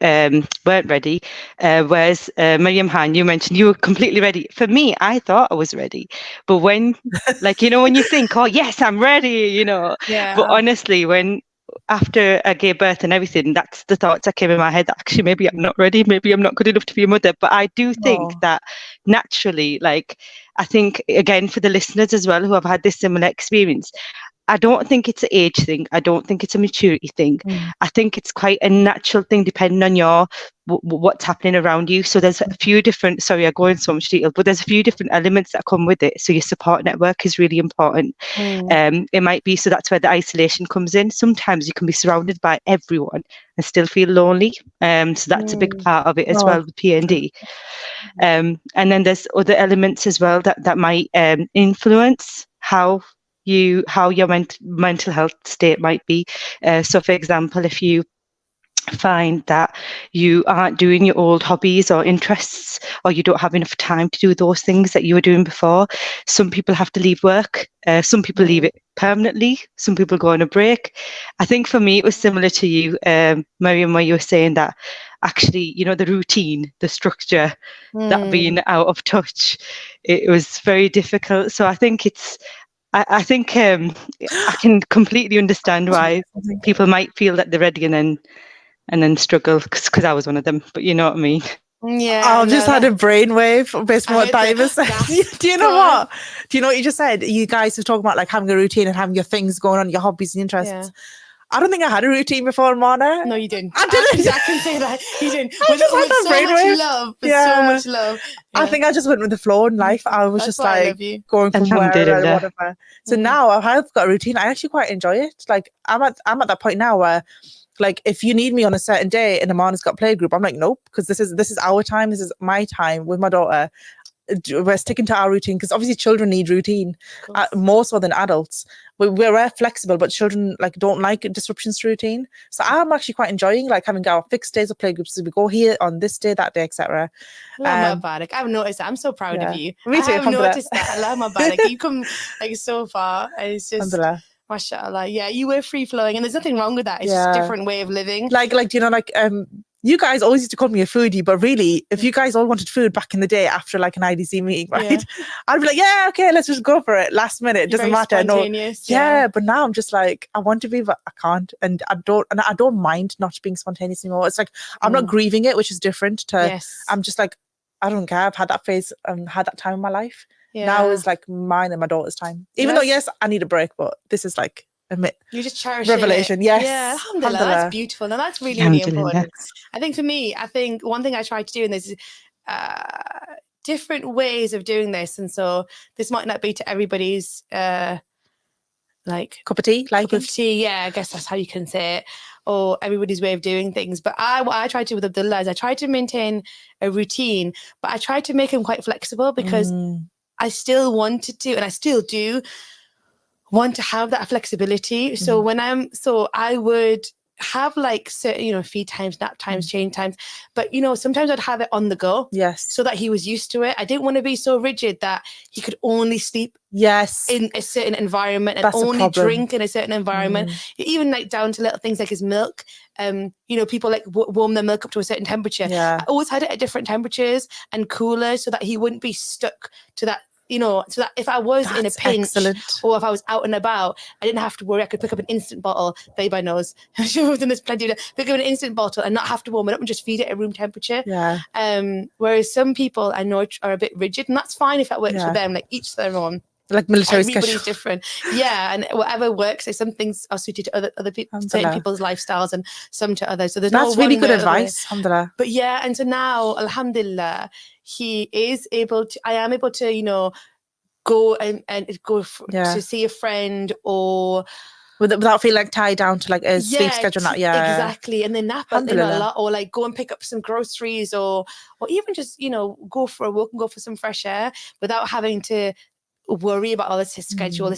weren't ready, whereas Miriam Han, you mentioned you were completely ready. For me, I thought I was ready, but when, like, when you think, oh yes, I'm ready, but honestly, when after I gave birth and everything, that's the thoughts that came in my head. That actually, maybe I'm not ready. Maybe I'm not good enough to be a mother. But I do think that naturally, like, I think again for the listeners as well who have had this similar experience, I don't think it's an age thing. I don't think it's a maturity thing. I think it's quite a natural thing depending on what's happening around you. So there's a few different, sorry, I go into so much detail, but there's a few different elements that come with it. So your support network is really important. It might be, so that's where the isolation comes in. Sometimes you can be surrounded by everyone and still feel lonely. So that's a big part of it as well with PND. And then there's other elements as well that might influence how your mental health state might be. So for example, if you find that you aren't doing your old hobbies or interests, or you don't have enough time to do those things that you were doing before, some people have to leave work, some people leave it permanently, some people go on a break. I think for me it was similar to you, Miriam, where you were saying that actually, the routine, the structure, that being out of touch, it was very difficult. So I think I think I can completely understand why people might feel that they're ready and then struggle, because I was one of them. But you know what I mean? Yeah, I've just had a brainwave based on what Diva said. Do you know what? Do you know what you just said? You guys were talking about like having a routine and having your things going on, your hobbies and interests. Yeah. I don't think I had a routine before, Mana. No, you didn't. I didn't. I can say that. You didn't. I just had that brainwave. Love. With so much love. I think I just went with the flow in life. I was just like going from wherever and whatever. So now I've got a routine. I actually quite enjoy it. Like I'm at that point now where, like, if you need me on a certain day and Amana's got play group, I'm like, nope, because this is our time. This is my time with my daughter. We're sticking to our routine, because obviously children need routine more so than adults. We're flexible, but children like don't like disruptions to routine. So I'm actually quite enjoying like having our fixed days of play groups. So we go here on this day, that day, etc. I've noticed that. I'm so proud of you. Me too. I've noticed that. I love my bad. You come like so far. And it's just mashallah. Yeah, you were free flowing, and there's nothing wrong with that. It's just a different way of living. Like you guys always used to call me a foodie, but really, if you guys all wanted food back in the day after like an IDC meeting, right? I'd be like, yeah, okay, let's just go for it. Last minute, it doesn't matter. No, but now I'm just like, I want to be, but I can't, and I don't mind not being spontaneous anymore. It's like I'm not grieving it, which is different to. I'm just like, I don't care. I've had that phase and had that time in my life. Now is like mine and my daughter's time. Even though yes, I need a break, but this is like. You just cherish revelation. It. Yes. Yeah, alhamdulillah. That's beautiful. And that's really, really important. I think for me, one thing I try to do, and there's different ways of doing this. And so this might not be to everybody's like cup of tea. Yeah, I guess that's how you can say it. Or everybody's way of doing things. But what I try to do with Abdullah is I try to maintain a routine, but I try to make him quite flexible, because I still wanted to, and I still do, want to have that flexibility. So I would have like certain, feed times, nap times, change times, but sometimes I'd have it on the go. Yes. So that he was used to it. I didn't want to be so rigid that he could only sleep in a certain environment and only drink in a certain environment. Even like down to little things like his milk. People like warm their milk up to a certain temperature. I always had it at different temperatures and cooler, so that he wouldn't be stuck to that. So that if I was in a pinch or if I was out and about, I didn't have to worry. I could pick up an instant bottle. Babe, I knows. I've done this plenty of times. Pick up an instant bottle and not have to warm it up and just feed it at room temperature. Whereas some people I know are a bit rigid, and that's fine if that works for them. Like each their own. Like military everybody's different. And whatever works. So some things are suited to other people, certain people's lifestyles, and some to others. So that's really good advice. Alhamdulillah. But and so now, alhamdulillah, I am able to, go and go to see a friend, or without feeling like tied down to like a sleep schedule. Exactly. And then nap a lot, or like go and pick up some groceries, or even just go for a walk and go for some fresh air without having to worry about this is schedule.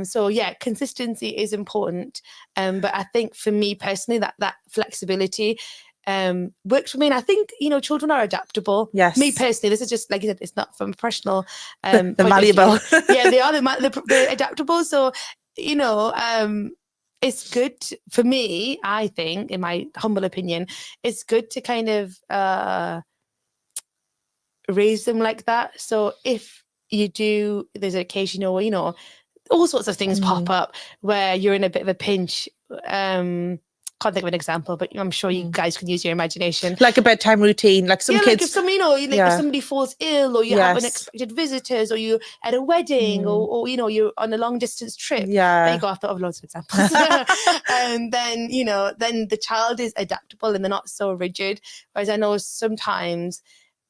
So consistency is important, but I think for me personally that flexibility works for me. And I think children are adaptable. Yes. Me personally, this is just like you said, it's not from a professional they're malleable. They are they're adaptable. So it's good for me, I think, in my humble opinion, it's good to kind of raise them like that. So if you do, there's an occasion, all sorts of things pop up where you're in a bit of a pinch. Can't think of an example, but I'm sure you guys can use your imagination. Like a bedtime routine, like some kids. Like if somebody, if somebody falls ill, or you have unexpected visitors, or you at a wedding, or you're on a long distance trip. There you go. I thought of loads of examples. And then then the child is adaptable and they're not so rigid. Whereas I know sometimes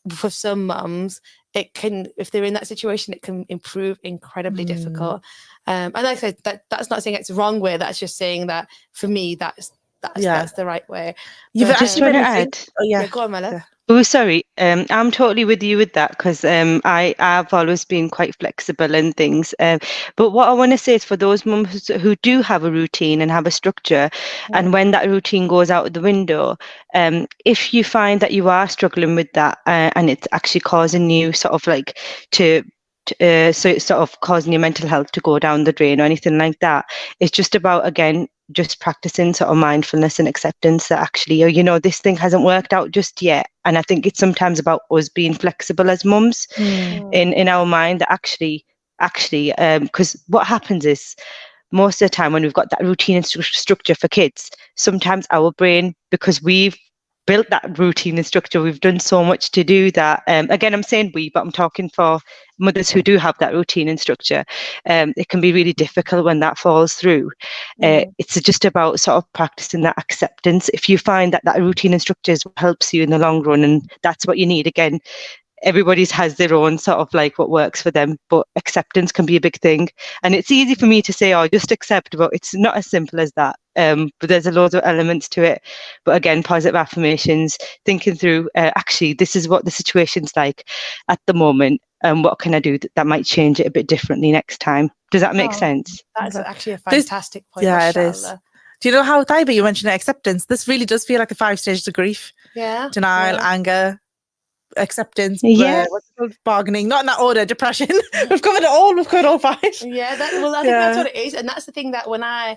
for some mums, it can, if they're in that situation, it can improve incredibly difficult. And like I said, that's not saying it's the wrong way. That's just saying that for me, that's the right way. You've just want to add. Go on, Mela. Oh, sorry. I'm totally with you with that, because I've always been quite flexible in things. But what I want to say is, for those mums who do have a routine and have a structure, and when that routine goes out the window, if you find that you are struggling with that, and it's actually causing you sort of like so it's sort of causing your mental health to go down the drain or anything like that, it's just about, again, just practicing sort of mindfulness and acceptance that actually, this thing hasn't worked out just yet. And I think it's sometimes about us being flexible as mums in our mind, that actually, because what happens is, most of the time when we've got that routine and structure for kids, sometimes our brain, because we've built that routine and structure, we've done so much to do that. Again, I'm saying we, but I'm talking for mothers who do have that routine and structure. It can be really difficult when that falls through. It's just about sort of practicing that acceptance. If you find that routine and structure is what helps you in the long run, and that's what you need, again, everybody's has their own sort of like what works for them, but acceptance can be a big thing. And it's easy for me to say, oh, just accept, but it's not as simple as that. But there's a lot of elements to it. But again, positive affirmations, thinking through, actually, this is what the situation's like at the moment, and what can I do that might change it a bit differently next time? Does that make sense? That's actually a fantastic point. Yeah, it is. Do you know how, Taiba, you mentioned acceptance? This really does feel like the 5 stages of grief. Yeah. Denial, anger, acceptance, bargaining, not in that order, depression. We've covered it all. We've covered all 5. Yeah, I think that's what it is. And that's the thing, that when I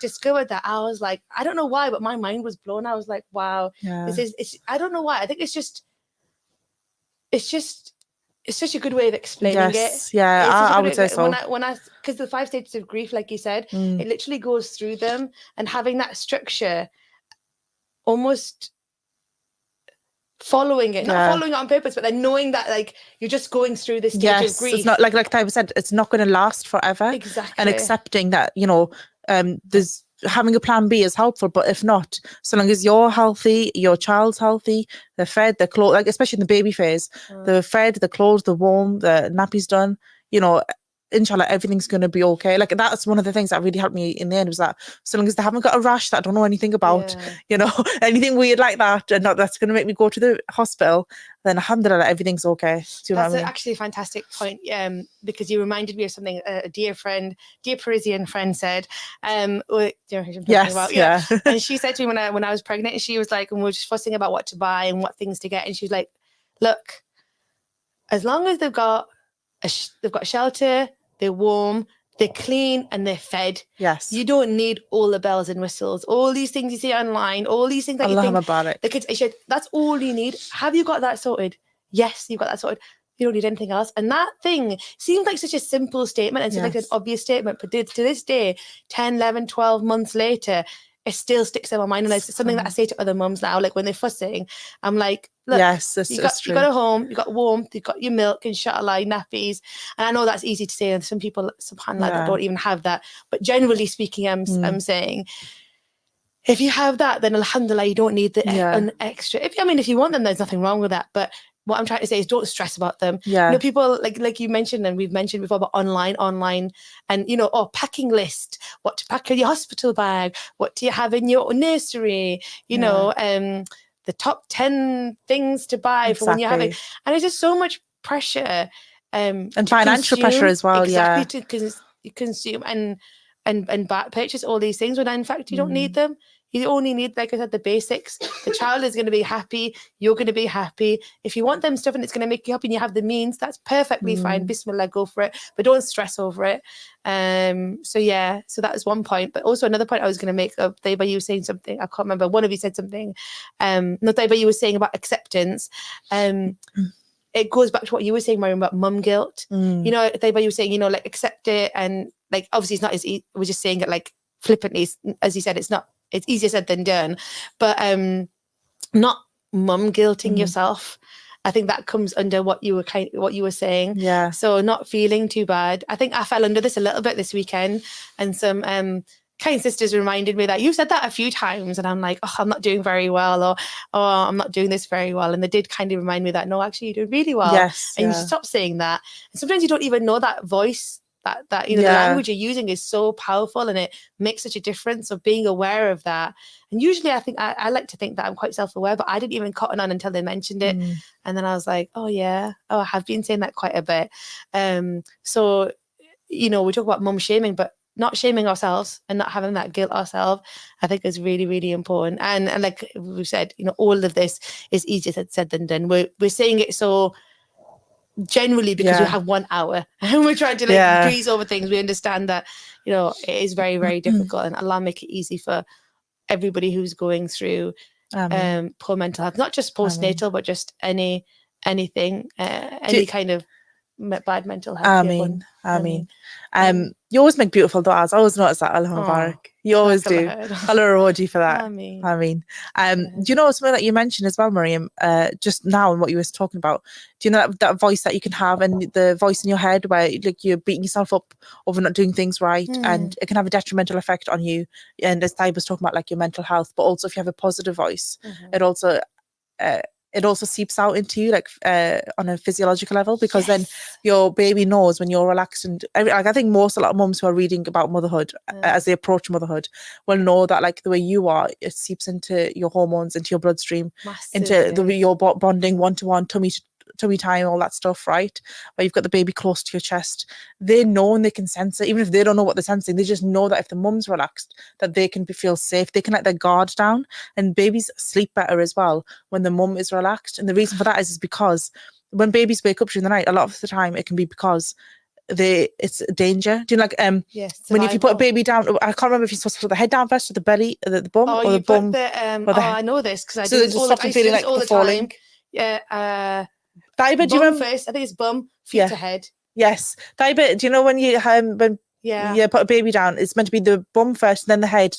discovered that, I was like, I don't know why, but my mind was blown. I was like, wow, it's I don't know why. I think it's just such a good way of explaining it. Yeah, I would say so. Because the 5 stages of grief, like you said, it literally goes through them, and having that structure, almost following it, not following it on purpose, but then knowing that, like, you're just going through this stage of grief. It's not like Taiba said, it's not going to last forever. Exactly. And accepting that, there's having a plan B is helpful, but if not, so long as you're healthy, your child's healthy, they're fed, they're clothed, like especially in the baby phase, they're fed, they're clothed, they're warm, the nappy's done, inshallah, everything's going to be okay. Like, that's one of the things that really helped me in the end, was that so long as they haven't got a rash that I don't know anything about, anything weird like that, and that's going to make me go to the hospital, then alhamdulillah, everything's okay. Do you know what I mean? Actually a fantastic point, because you reminded me of something a dear Parisian friend said. Yes. And she said to me when I was pregnant, and she was like, and we were just fussing about what to buy and what things to get, and she was like, look, as long as they've got shelter, they're warm, they're clean, and they're fed. Yes. You don't need all the bells and whistles, all these things you see online, all these things that you think the kids. That's all you need. Have you got that sorted? Yes, you've got that sorted. You don't need anything else. And that thing seems like such a simple statement and seems like an obvious statement, but to this day, 10, 11, 12 months later, it still sticks in my mind. And it's something that I say to other mums now, like when they're fussing, I'm like, look, you got a home, you got warmth, you got your milk, inshallah, your nappies. And I know that's easy to say, and some people, subhanAllah, that don't even have that. But generally speaking, I'm saying, if you have that, then alhamdulillah, you don't need the an extra. If you want them, there's nothing wrong with that. But what I'm trying to say is, don't stress about them. People like you mentioned, and we've mentioned before, about online, and packing list, what to pack in your hospital bag, what do you have in your nursery, the top 10 things to buy for when you're having, and it's just so much pressure, and financial pressure as well. To consume and purchase all these things when in fact you don't need them. You only need, like I said, the basics. The child is going to be happy. You're going to be happy. If you want them stuff and it's going to make you happy and you have the means, that's perfectly fine. Bismillah, go for it. But don't stress over it. So yeah, so that was one point. But also another point I was going to make, Taiba, you were saying something. I can't remember. One of you said something. No, Taiba, you were saying about acceptance. It goes back to what you were saying, Mariam, about mum guilt. You know, Taiba, you were saying, you know, like accept it. And like, obviously it's not as easy. We're just saying it like flippantly. As you said, it's easier said than done. But not mum guilting yourself. I think that comes under what you were saying. Yeah. So not feeling too bad. I think I fell under this a little bit this weekend, and some kind sisters reminded me that you've said that a few times, and I'm like, oh, I'm not doing very well, or oh, I'm not doing this very well. And they did kind of remind me that, no, actually you're doing really well. Yes. And you stop saying that. And sometimes you don't even know that voice, that you know, the language you're using is so powerful and it makes such a difference. So being aware of that. And usually I think I like to think that I'm quite self-aware, but I didn't even cotton on until they mentioned it. And then I was like, oh yeah, I have been saying that quite a bit. So, you know, we talk about mum shaming, but not shaming ourselves and not having that guilt ourselves, I think is really, really important. And like we said, you know, all of this is easier said than done. We're saying it so generally because we have 1 hour and we're trying to like breeze over things. We understand that, you know, it is very, very difficult, and Allah make it easy for everybody who's going through poor mental health, not just postnatal, but just anything, any kind of bad mental health. Ameen. You always make beautiful du'as. I always notice that. Allah Mubarak. You always do. Allah reward you for that. Ameen. Do you know something that you mentioned as well, Mariam, just now and what you were talking about? Do you know that voice that you can have, and the voice in your head where like you're beating yourself up over not doing things right, and it can have a detrimental effect on you? And as Taib was talking about, like your mental health, but also if you have a positive voice, it also seeps out into you, like on a physiological level, because then your baby knows when you're relaxed. And like, I think a lot of mums who are reading about motherhood as they approach motherhood will know that, like the way you are, it seeps into your hormones, into your bloodstream, into your bonding one-to-one, tummy time, all that stuff, right? Where you've got the baby close to your chest. They know and they can sense it, even if they don't know what they're sensing. They just know that if the mum's relaxed, that they can feel safe. They can let their guard down, and babies sleep better as well when the mum is relaxed. And the reason for that is because when babies wake up during the night, a lot of the time it can be because it's danger. Do you know, like when if you put a baby down, I can't remember if you're supposed to put the head down first, or the belly, the bum, or the bum. I know this because I so do just stop them feeling like all the falling. time. Yeah. Taiba, do you remember? First, I think it's bum, feet to head. Yes. Taiba, do you know when you put a baby down, it's meant to be the bum first, then the head?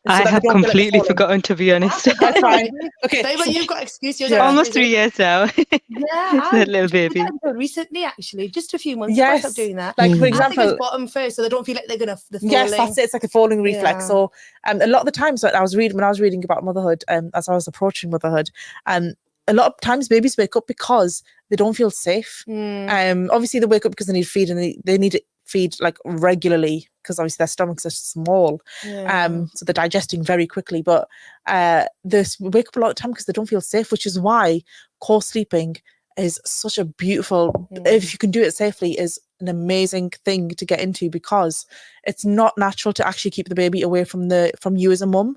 I have completely forgotten, to be honest. That's fine. Okay. Taiba, you've got excuse. Almost 3 years now. Yeah, it's a little baby. Recently, actually, just a few months. Yes. Stop doing that. Like for example, I think it's bottom first, so they don't feel like they're gonna. Yes, that's it. It's like a falling reflex. So, a lot of the times when I was reading about motherhood, as I was approaching motherhood, a lot of times babies wake up because they don't feel safe. Obviously they wake up because they need feed, and they need to feed like regularly, because obviously their stomachs are small, so they're digesting very quickly. But they wake up a lot of time because they don't feel safe, which is why co-sleeping is such a beautiful, if you can do it safely, is an amazing thing to get into, because it's not natural to actually keep the baby away from you as a mum.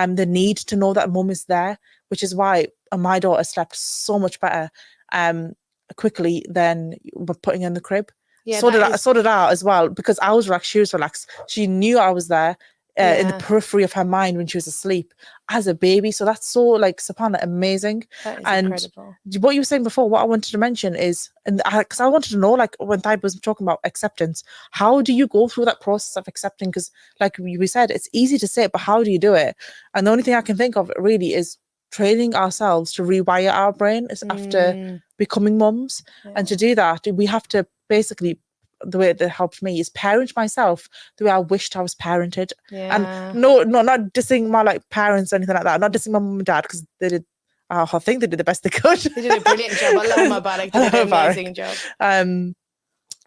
They need to know that mum is there, which is why my daughter slept so much better quickly than putting her in the crib. So did I as well, because she was relaxed. She knew I was there in the periphery of her mind when she was asleep as a baby. So that's so, like, subhanAllah, amazing. That is incredible. What you were saying before, what I wanted to mention is, because I wanted to know, like when Taib was talking about acceptance, how do you go through that process of accepting? Because like we said, it's easy to say it, but how do you do it? And the only thing I can think of really is training ourselves to rewire our brain after becoming mums. And to do that, we have to basically, the way that helped me is parent myself the way I wished I was parented. And not dissing my like parents or anything like that, not dissing my mum and dad, because they did, I think they did the best they could. They did a brilliant job. I love my Barak. They did an amazing job.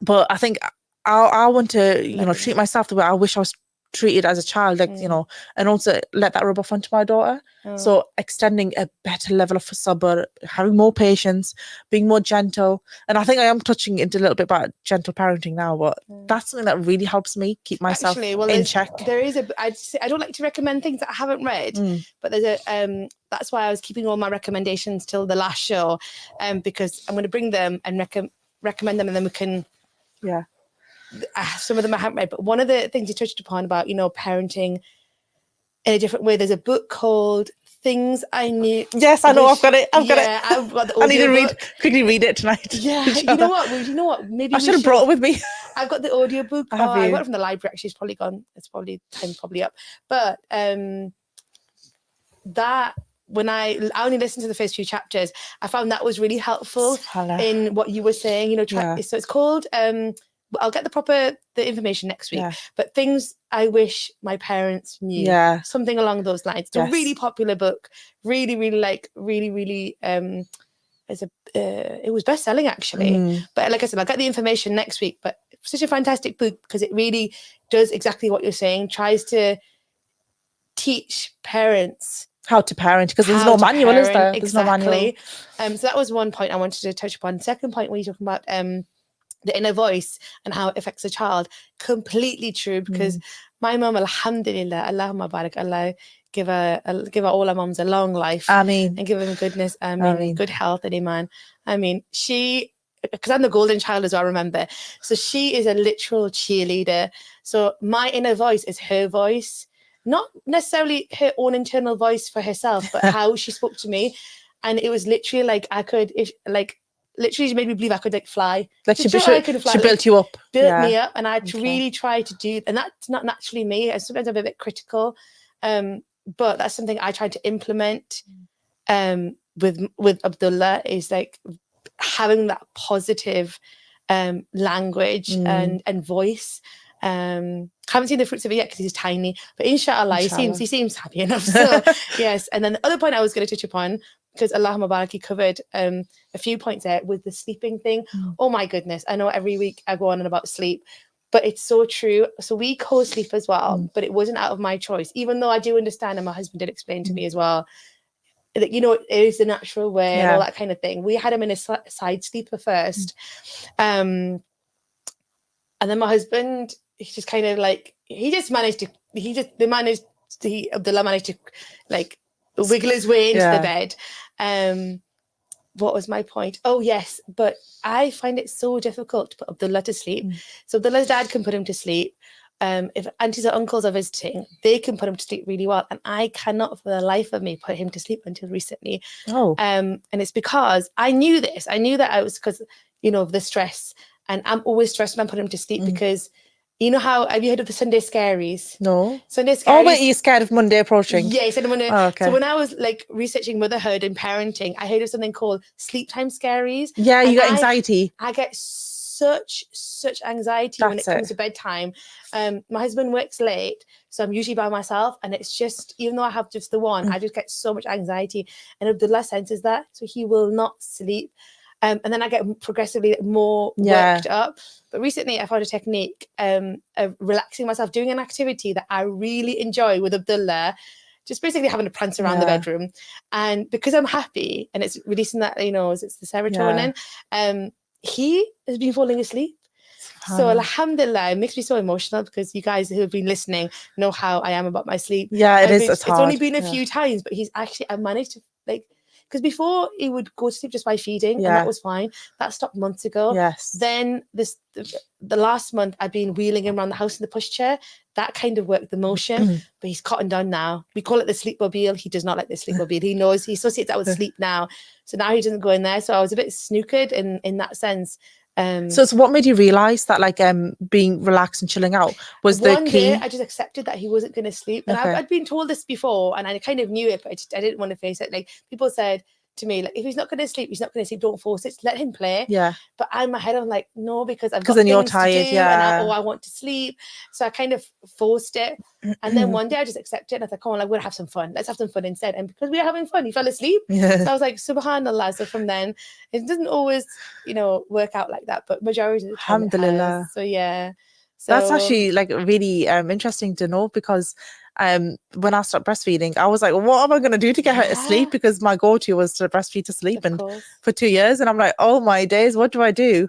But I think I want to, treat myself the way I wish I was treated as a child, like, you know, and also let that rub off onto my daughter. So extending a better level of sabr, having more patience, being more gentle. And I think I am touching into a little bit about gentle parenting now, but that's something that really helps me keep myself in check. There is I don't like to recommend things that I haven't read, but there's a that's why I was keeping all my recommendations till the last show, because I'm going to bring them and recommend them, and then we can some of them I haven't read. But one of the things you touched upon about, you know, parenting in a different way, there's a book called Things I Knew. Yes, I know. I've got it. I've got the I need to quickly read it tonight. Yeah, you know what? Maybe I should have brought it with me. I've got the audiobook. I got it from the library. Actually, it's probably gone. It's probably time's probably up. But that when I only listened to the first few chapters, I found that was really helpful in what you were saying. You know, so it's called. I'll get the information next week. But Things I Wish My Parents Knew. Something along those lines. It's a really popular book. Really, really. It was best selling actually. But like I said, I'll get the information next week. But such a fantastic book because it really does exactly what you're saying. Tries to teach parents how to parent, because there's no manual, is there? There's no manual. So that was one point I wanted to touch upon. Second point, when you're talking about the inner voice and how it affects a child, completely true, because my mum, alhamdulillah, Allahumma barak, Allah give all our mums a long life. Ameen. And give them goodness, Ameen. Good health and iman. I mean, because I'm the golden child as well, remember. So she is a literal cheerleader. So my inner voice is her voice, not necessarily her own internal voice for herself, but how she spoke to me. And it was literally like literally she made me believe I could fly. Like she built you up. Built me up, and I really try to do, and that's not naturally me. And sometimes I'm a bit critical, but that's something I try to implement with Abdullah, is like having that positive language and voice. Haven't seen the fruits of it yet because he's tiny, but inshallah. He seems happy enough. So yes. And then the other point I was going to touch upon, because Allahumma barak, he covered a few points there with the sleeping thing. Oh my goodness, I know every week I go on and about sleep, but it's so true. So we co-sleep as well, but it wasn't out of my choice, even though I do understand, and my husband did explain to me as well, that, you know, it is the natural way and all that kind of thing. We had him in a side sleeper first, and then my husband, he just kind of Abdullah managed to like wiggle his way into the bed. What was my point? Oh yes, but I find it so difficult to put Abdullah to sleep. So Abdullah's dad can put him to sleep. If aunties or uncles are visiting, they can put him to sleep really well, and I cannot for the life of me put him to sleep until recently. And it's because I knew this. I knew that I was, because, you know, of the stress, and I'm always stressed when I put him to sleep because, you know how, have you heard of the Sunday scaries? No. Sunday scaries. Oh, wait, you're scared of Monday approaching? Yeah, he said Monday. Oh, okay. So when I was like researching motherhood and parenting, I heard of something called sleep time scaries. Yeah, you get anxiety. I get such anxiety when it comes to bedtime. My husband works late, so I'm usually by myself, and it's just, even though I have just the one, I just get so much anxiety. And Abdullah senses that, so he will not sleep. And then I get progressively more worked up. But recently I found a technique of relaxing myself, doing an activity that I really enjoy with Abdullah, just basically having a prance around the bedroom. And because I'm happy and it's releasing that, you know, it's the serotonin, he has been falling asleep. So alhamdulillah, it makes me so emotional, because you guys who have been listening know how I am about my sleep. Yeah, it's only been a few times, but I managed to, like, because before he would go to sleep just by feeding, and that was fine. That stopped months ago. Then the last month I've been wheeling him around the house in the pushchair. That kind of worked the motion, but he's cottoned down now. We call it the sleepmobile. He does not like the sleepmobile. He knows, he associates that with sleep now. So now he doesn't go in there. So I was a bit snookered in that sense. So what made you realise that, like, being relaxed and chilling out was the key? One day I just accepted that he wasn't going to sleep, and I'd been told this before, and I kind of knew it, but I didn't want to face it. Like, people said to me, like, if he's not going to sleep, he's not going to sleep. Don't force it. Let him play. But in my head, I'm like, no, because I've got then you're things tired. to do, and I want to sleep. So I kind of forced it, and then one day I just accepted it. And I thought, come on, like, we'll have some fun. Let's have some fun instead. And because we were having fun, he fell asleep. So I was like, subhanallah. So from then, it doesn't always, you know, work out like that, but majority of the time, alhamdulillah. So yeah. That's So actually like really interesting to know, because when I stopped breastfeeding, I was like, what am I going to do to get her to Yeah. sleep? Because my go-to was to breastfeed to sleep, of and course. for 2 years, and I'm like, oh my days, what do I do?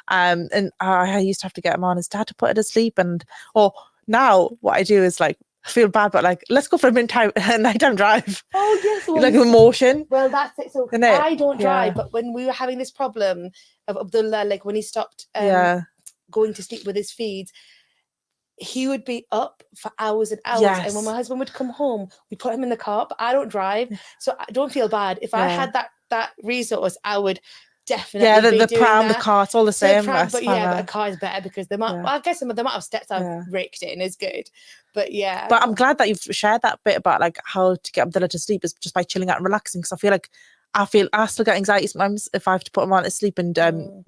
And I used to have to get my honest dad to put her to sleep, and or now what I do is like, I feel bad, but like, let's go for a nighttime drive. Oh yes, Like emotion. well, that's it. So Isn't it? I don't Yeah. drive, but when we were having this problem of Abdullah, like when he stopped Yeah. going to sleep with his feeds, he would be up for hours and hours. And when my Yes. husband would come home, we put him in the car. But I don't drive, so I don't feel bad. If I Yeah. had that resource, I would definitely Yeah, be the doing pram, the that. car, it's all the So same. but a car is better because the amount. Yeah. Well, I guess the amount of steps I've Yeah. raked in is good. But yeah. But I'm glad that you've shared that bit about like how to get Abdullah to sleep is just by chilling out and relaxing. Because I still get anxiety sometimes if I have to put him on to sleep, and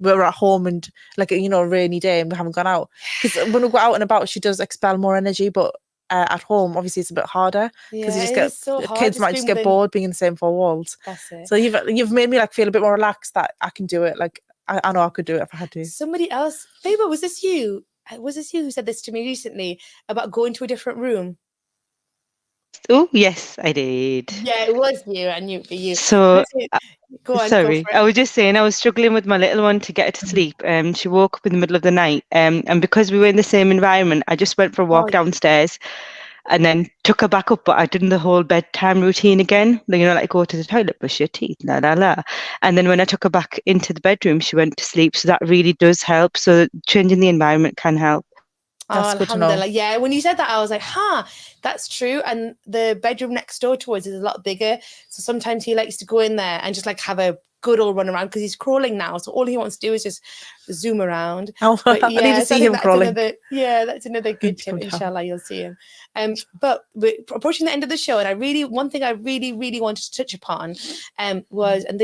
we're at home and like a rainy day and we haven't gone out. Because when we go out and about, she does expel more energy, but at home obviously it's a bit harder, because Yeah, you just it get is so hard kids just might being just get within- bored being in the same four walls. That's it. So you've made me like feel a bit more relaxed that I can do it. Like I know I could do it if I had to. Somebody else, Faber, was this you? Was this you who said this to me recently about going to a different room? Oh, yes, I did. Yeah, it was you. I knew it for you. So, Go on, go sorry, for it. I was just saying I was struggling with my little one to get her to sleep. She woke up in the middle of the night, and because we were in the same environment, I just went for a walk downstairs and then took her back up, but I did the whole bedtime routine again. Like go to the toilet, brush your teeth, la la la. And then when I took her back into the bedroom, she went to sleep. So that really does help. So changing the environment can help. That's good to know. Alhamdulillah. Yeah, when you said that, I was like, that's true. And the bedroom next door to us is a lot bigger. So sometimes he likes to go in there and just like have a good old run around because he's crawling now. So all he wants to do is just zoom around. Oh, But I need to see him crawling. That's another good tip. Inshallah, you'll see him. But we're approaching the end of the show, and one thing I really, really wanted to touch upon was, and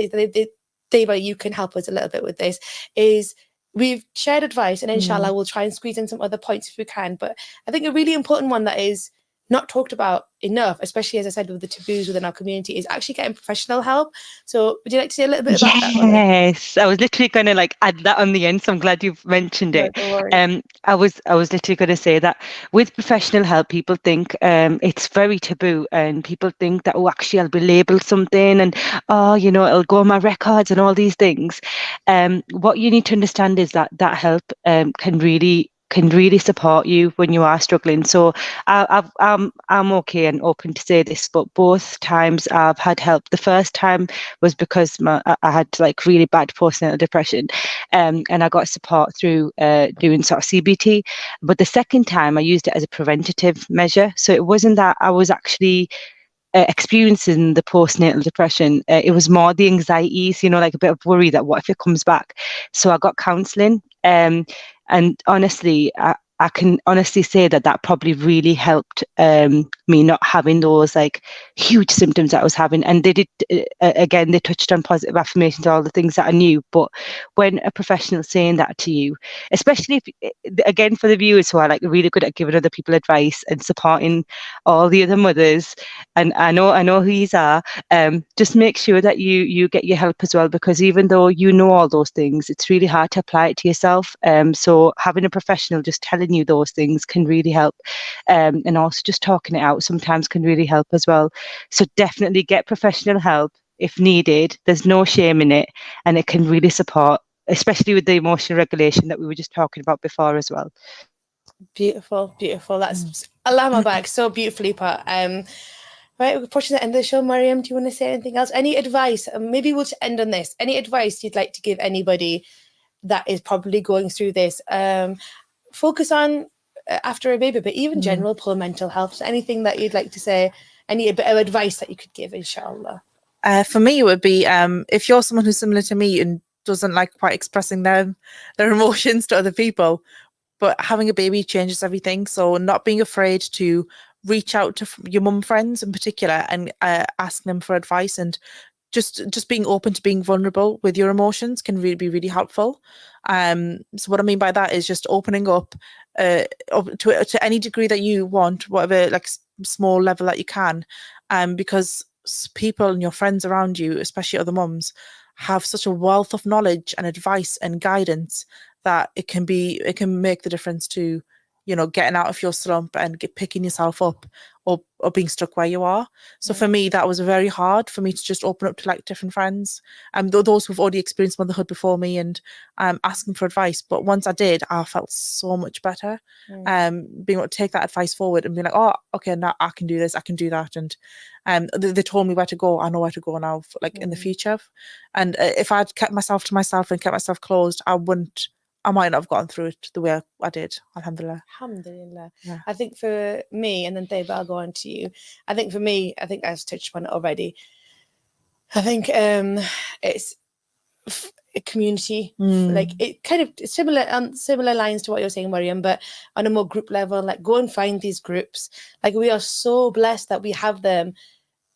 Deva, you can help us a little bit with this, is we've shared advice, and inshallah we'll try and squeeze in some other points if we can. But I think a really important one that is not talked about enough, especially as I said with the taboos within our community, is actually getting professional help. So would you like to say a little bit about that? Yes, I was literally going to add that on the end, so I'm glad you've mentioned it. I was literally going to say that with professional help, people think it's very taboo, and people think that actually I'll be labelled something, and it'll go on my records and all these things. What you need to understand is that help can really support you when you are struggling. So I'm okay and open to say this, but both times I've had help. The first time was because I had really bad postnatal depression, and I got support through doing sort of CBT. But the second time I used it as a preventative measure. So it wasn't that I was actually experiencing the postnatal depression. It was more the anxieties, like a bit of worry that what if it comes back. So I got counselling, and honestly, I can honestly say that probably really helped me not having those huge symptoms that I was having. And they did, again, they touched on positive affirmations, all the things that I knew. But when a professional saying that to you, especially if, again, for the viewers who are really good at giving other people advice and supporting all the other mothers, and I know who you are, just make sure that you get your help as well, because even though you know all those things, it's really hard to apply it to yourself. So having a professional just telling you those things can really help, and also just talking it out sometimes can really help as well. So definitely get professional help if needed. There's no shame in it, and it can really support, especially with the emotional regulation that we were just talking about before as well. Beautiful. That's Alama back so beautifully put. Right, we're pushing the end of the show. Mariam, do you want to say anything else? Any advice? Maybe we'll end on this. Any advice you'd like to give anybody that is probably going through this? Focus on after a baby, but even general poor mental health. So anything that you'd like to say? Any bit of advice that you could give, inshallah? For me, it would be if you're someone who's similar to me and doesn't like quite expressing their emotions to other people, but having a baby changes everything. So not being afraid to reach out to your mum friends in particular and ask them for advice, and just being open to being vulnerable with your emotions can really be really helpful. So what I mean by that is just opening up to any degree that you want, whatever small level that you can, because people and your friends around you, especially other mums, have such a wealth of knowledge and advice and guidance that it can make the difference to you know, getting out of your slump and picking yourself up, or being stuck where you are. So for me, that was very hard for me to just open up to like different friends, those who've already experienced motherhood before me, and asking for advice. But once I did, I felt so much better. Being able to take that advice forward and be like, oh, okay, now I can do this, I can do that. And they told me where to go. I know where to go now, like in the future. And if I'd kept myself to myself and kept myself closed, I might not have gotten through it the way I did. Alhamdulillah. Alhamdulillah. Yeah. I think for me, and then Thayba, I'll go on to you. I think for me, I think I've touched on it already. I think it's a community, like it kind of similar lines to what you're saying, Mariam, but on a more group level. Like, go and find these groups. Like, we are so blessed that we have them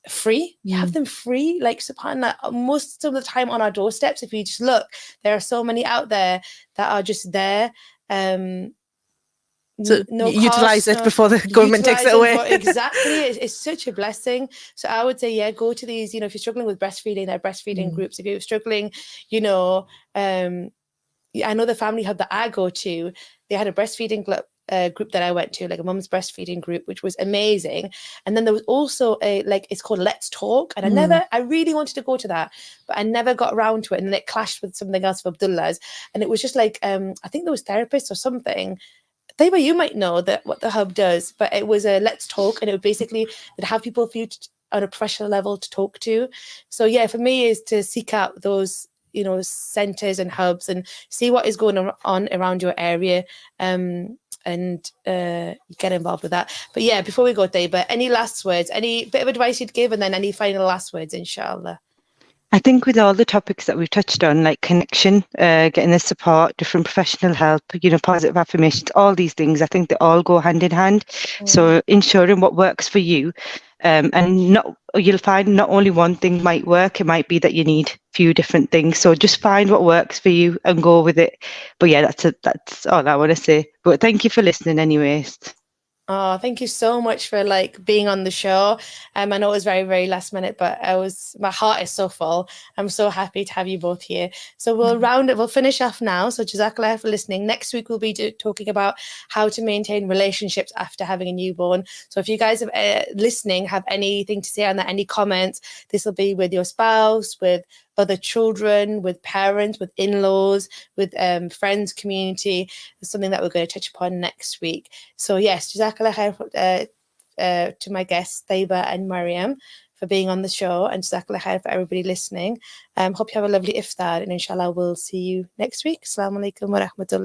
free. We have them free, like, subhanallah, most of the time on our doorsteps. If you just look, there are so many out there that are just there. So no utilize cost, it before the government takes it away. Exactly. It's such a blessing. So I would say, yeah, go to these, you know, if you're struggling with breastfeeding, there are breastfeeding groups. If you're struggling, you know, I know the family hub that I go to, they had a breastfeeding group that I went to, like a mum's breastfeeding group, which was amazing. And then there was also it's called Let's Talk. And I really wanted to go to that, but I never got around to it. And then it clashed with something else for Abdullah's. And it was just like, I think there was therapists or something. Thayba, you might know that what the hub does, but it was a Let's Talk, and it would basically have people for you on a professional level to talk to. So yeah, for me is to seek out those, you know, centers and hubs and see what is going on around your area, and get involved with that. But yeah, before we go, Thayba, any last words, any bit of advice you'd give, and then any final last words, inshallah? I think with all the topics that we've touched on, like connection, getting the support, different professional help, you know, positive affirmations, all these things, I think they all go hand in hand. So ensuring what works for you, and you'll find not only one thing might work, it might be that you need a few different things. So just find what works for you and go with it. But yeah, that's all I want to say. But thank you for listening anyways. Oh, thank you so much for like being on the show. I know it was very, very last minute, but my heart is so full. I'm so happy to have you both here. So we'll finish off now. So Jazakallah for listening. Next week, we'll be talking about how to maintain relationships after having a newborn. So if you guys have listening, have anything to say on that, any comments, this will be with your spouse, with other children, with parents, with in-laws, with friends, community. It's something that we're going to touch upon next week. So yes, Jazakallah khair to my guests, Thayba and Mariam, for being on the show, and Jazakallah khair for everybody listening. Hope you have a lovely iftar, and inshallah we'll see you next week. Assalamu alaikum wa rahmatullah.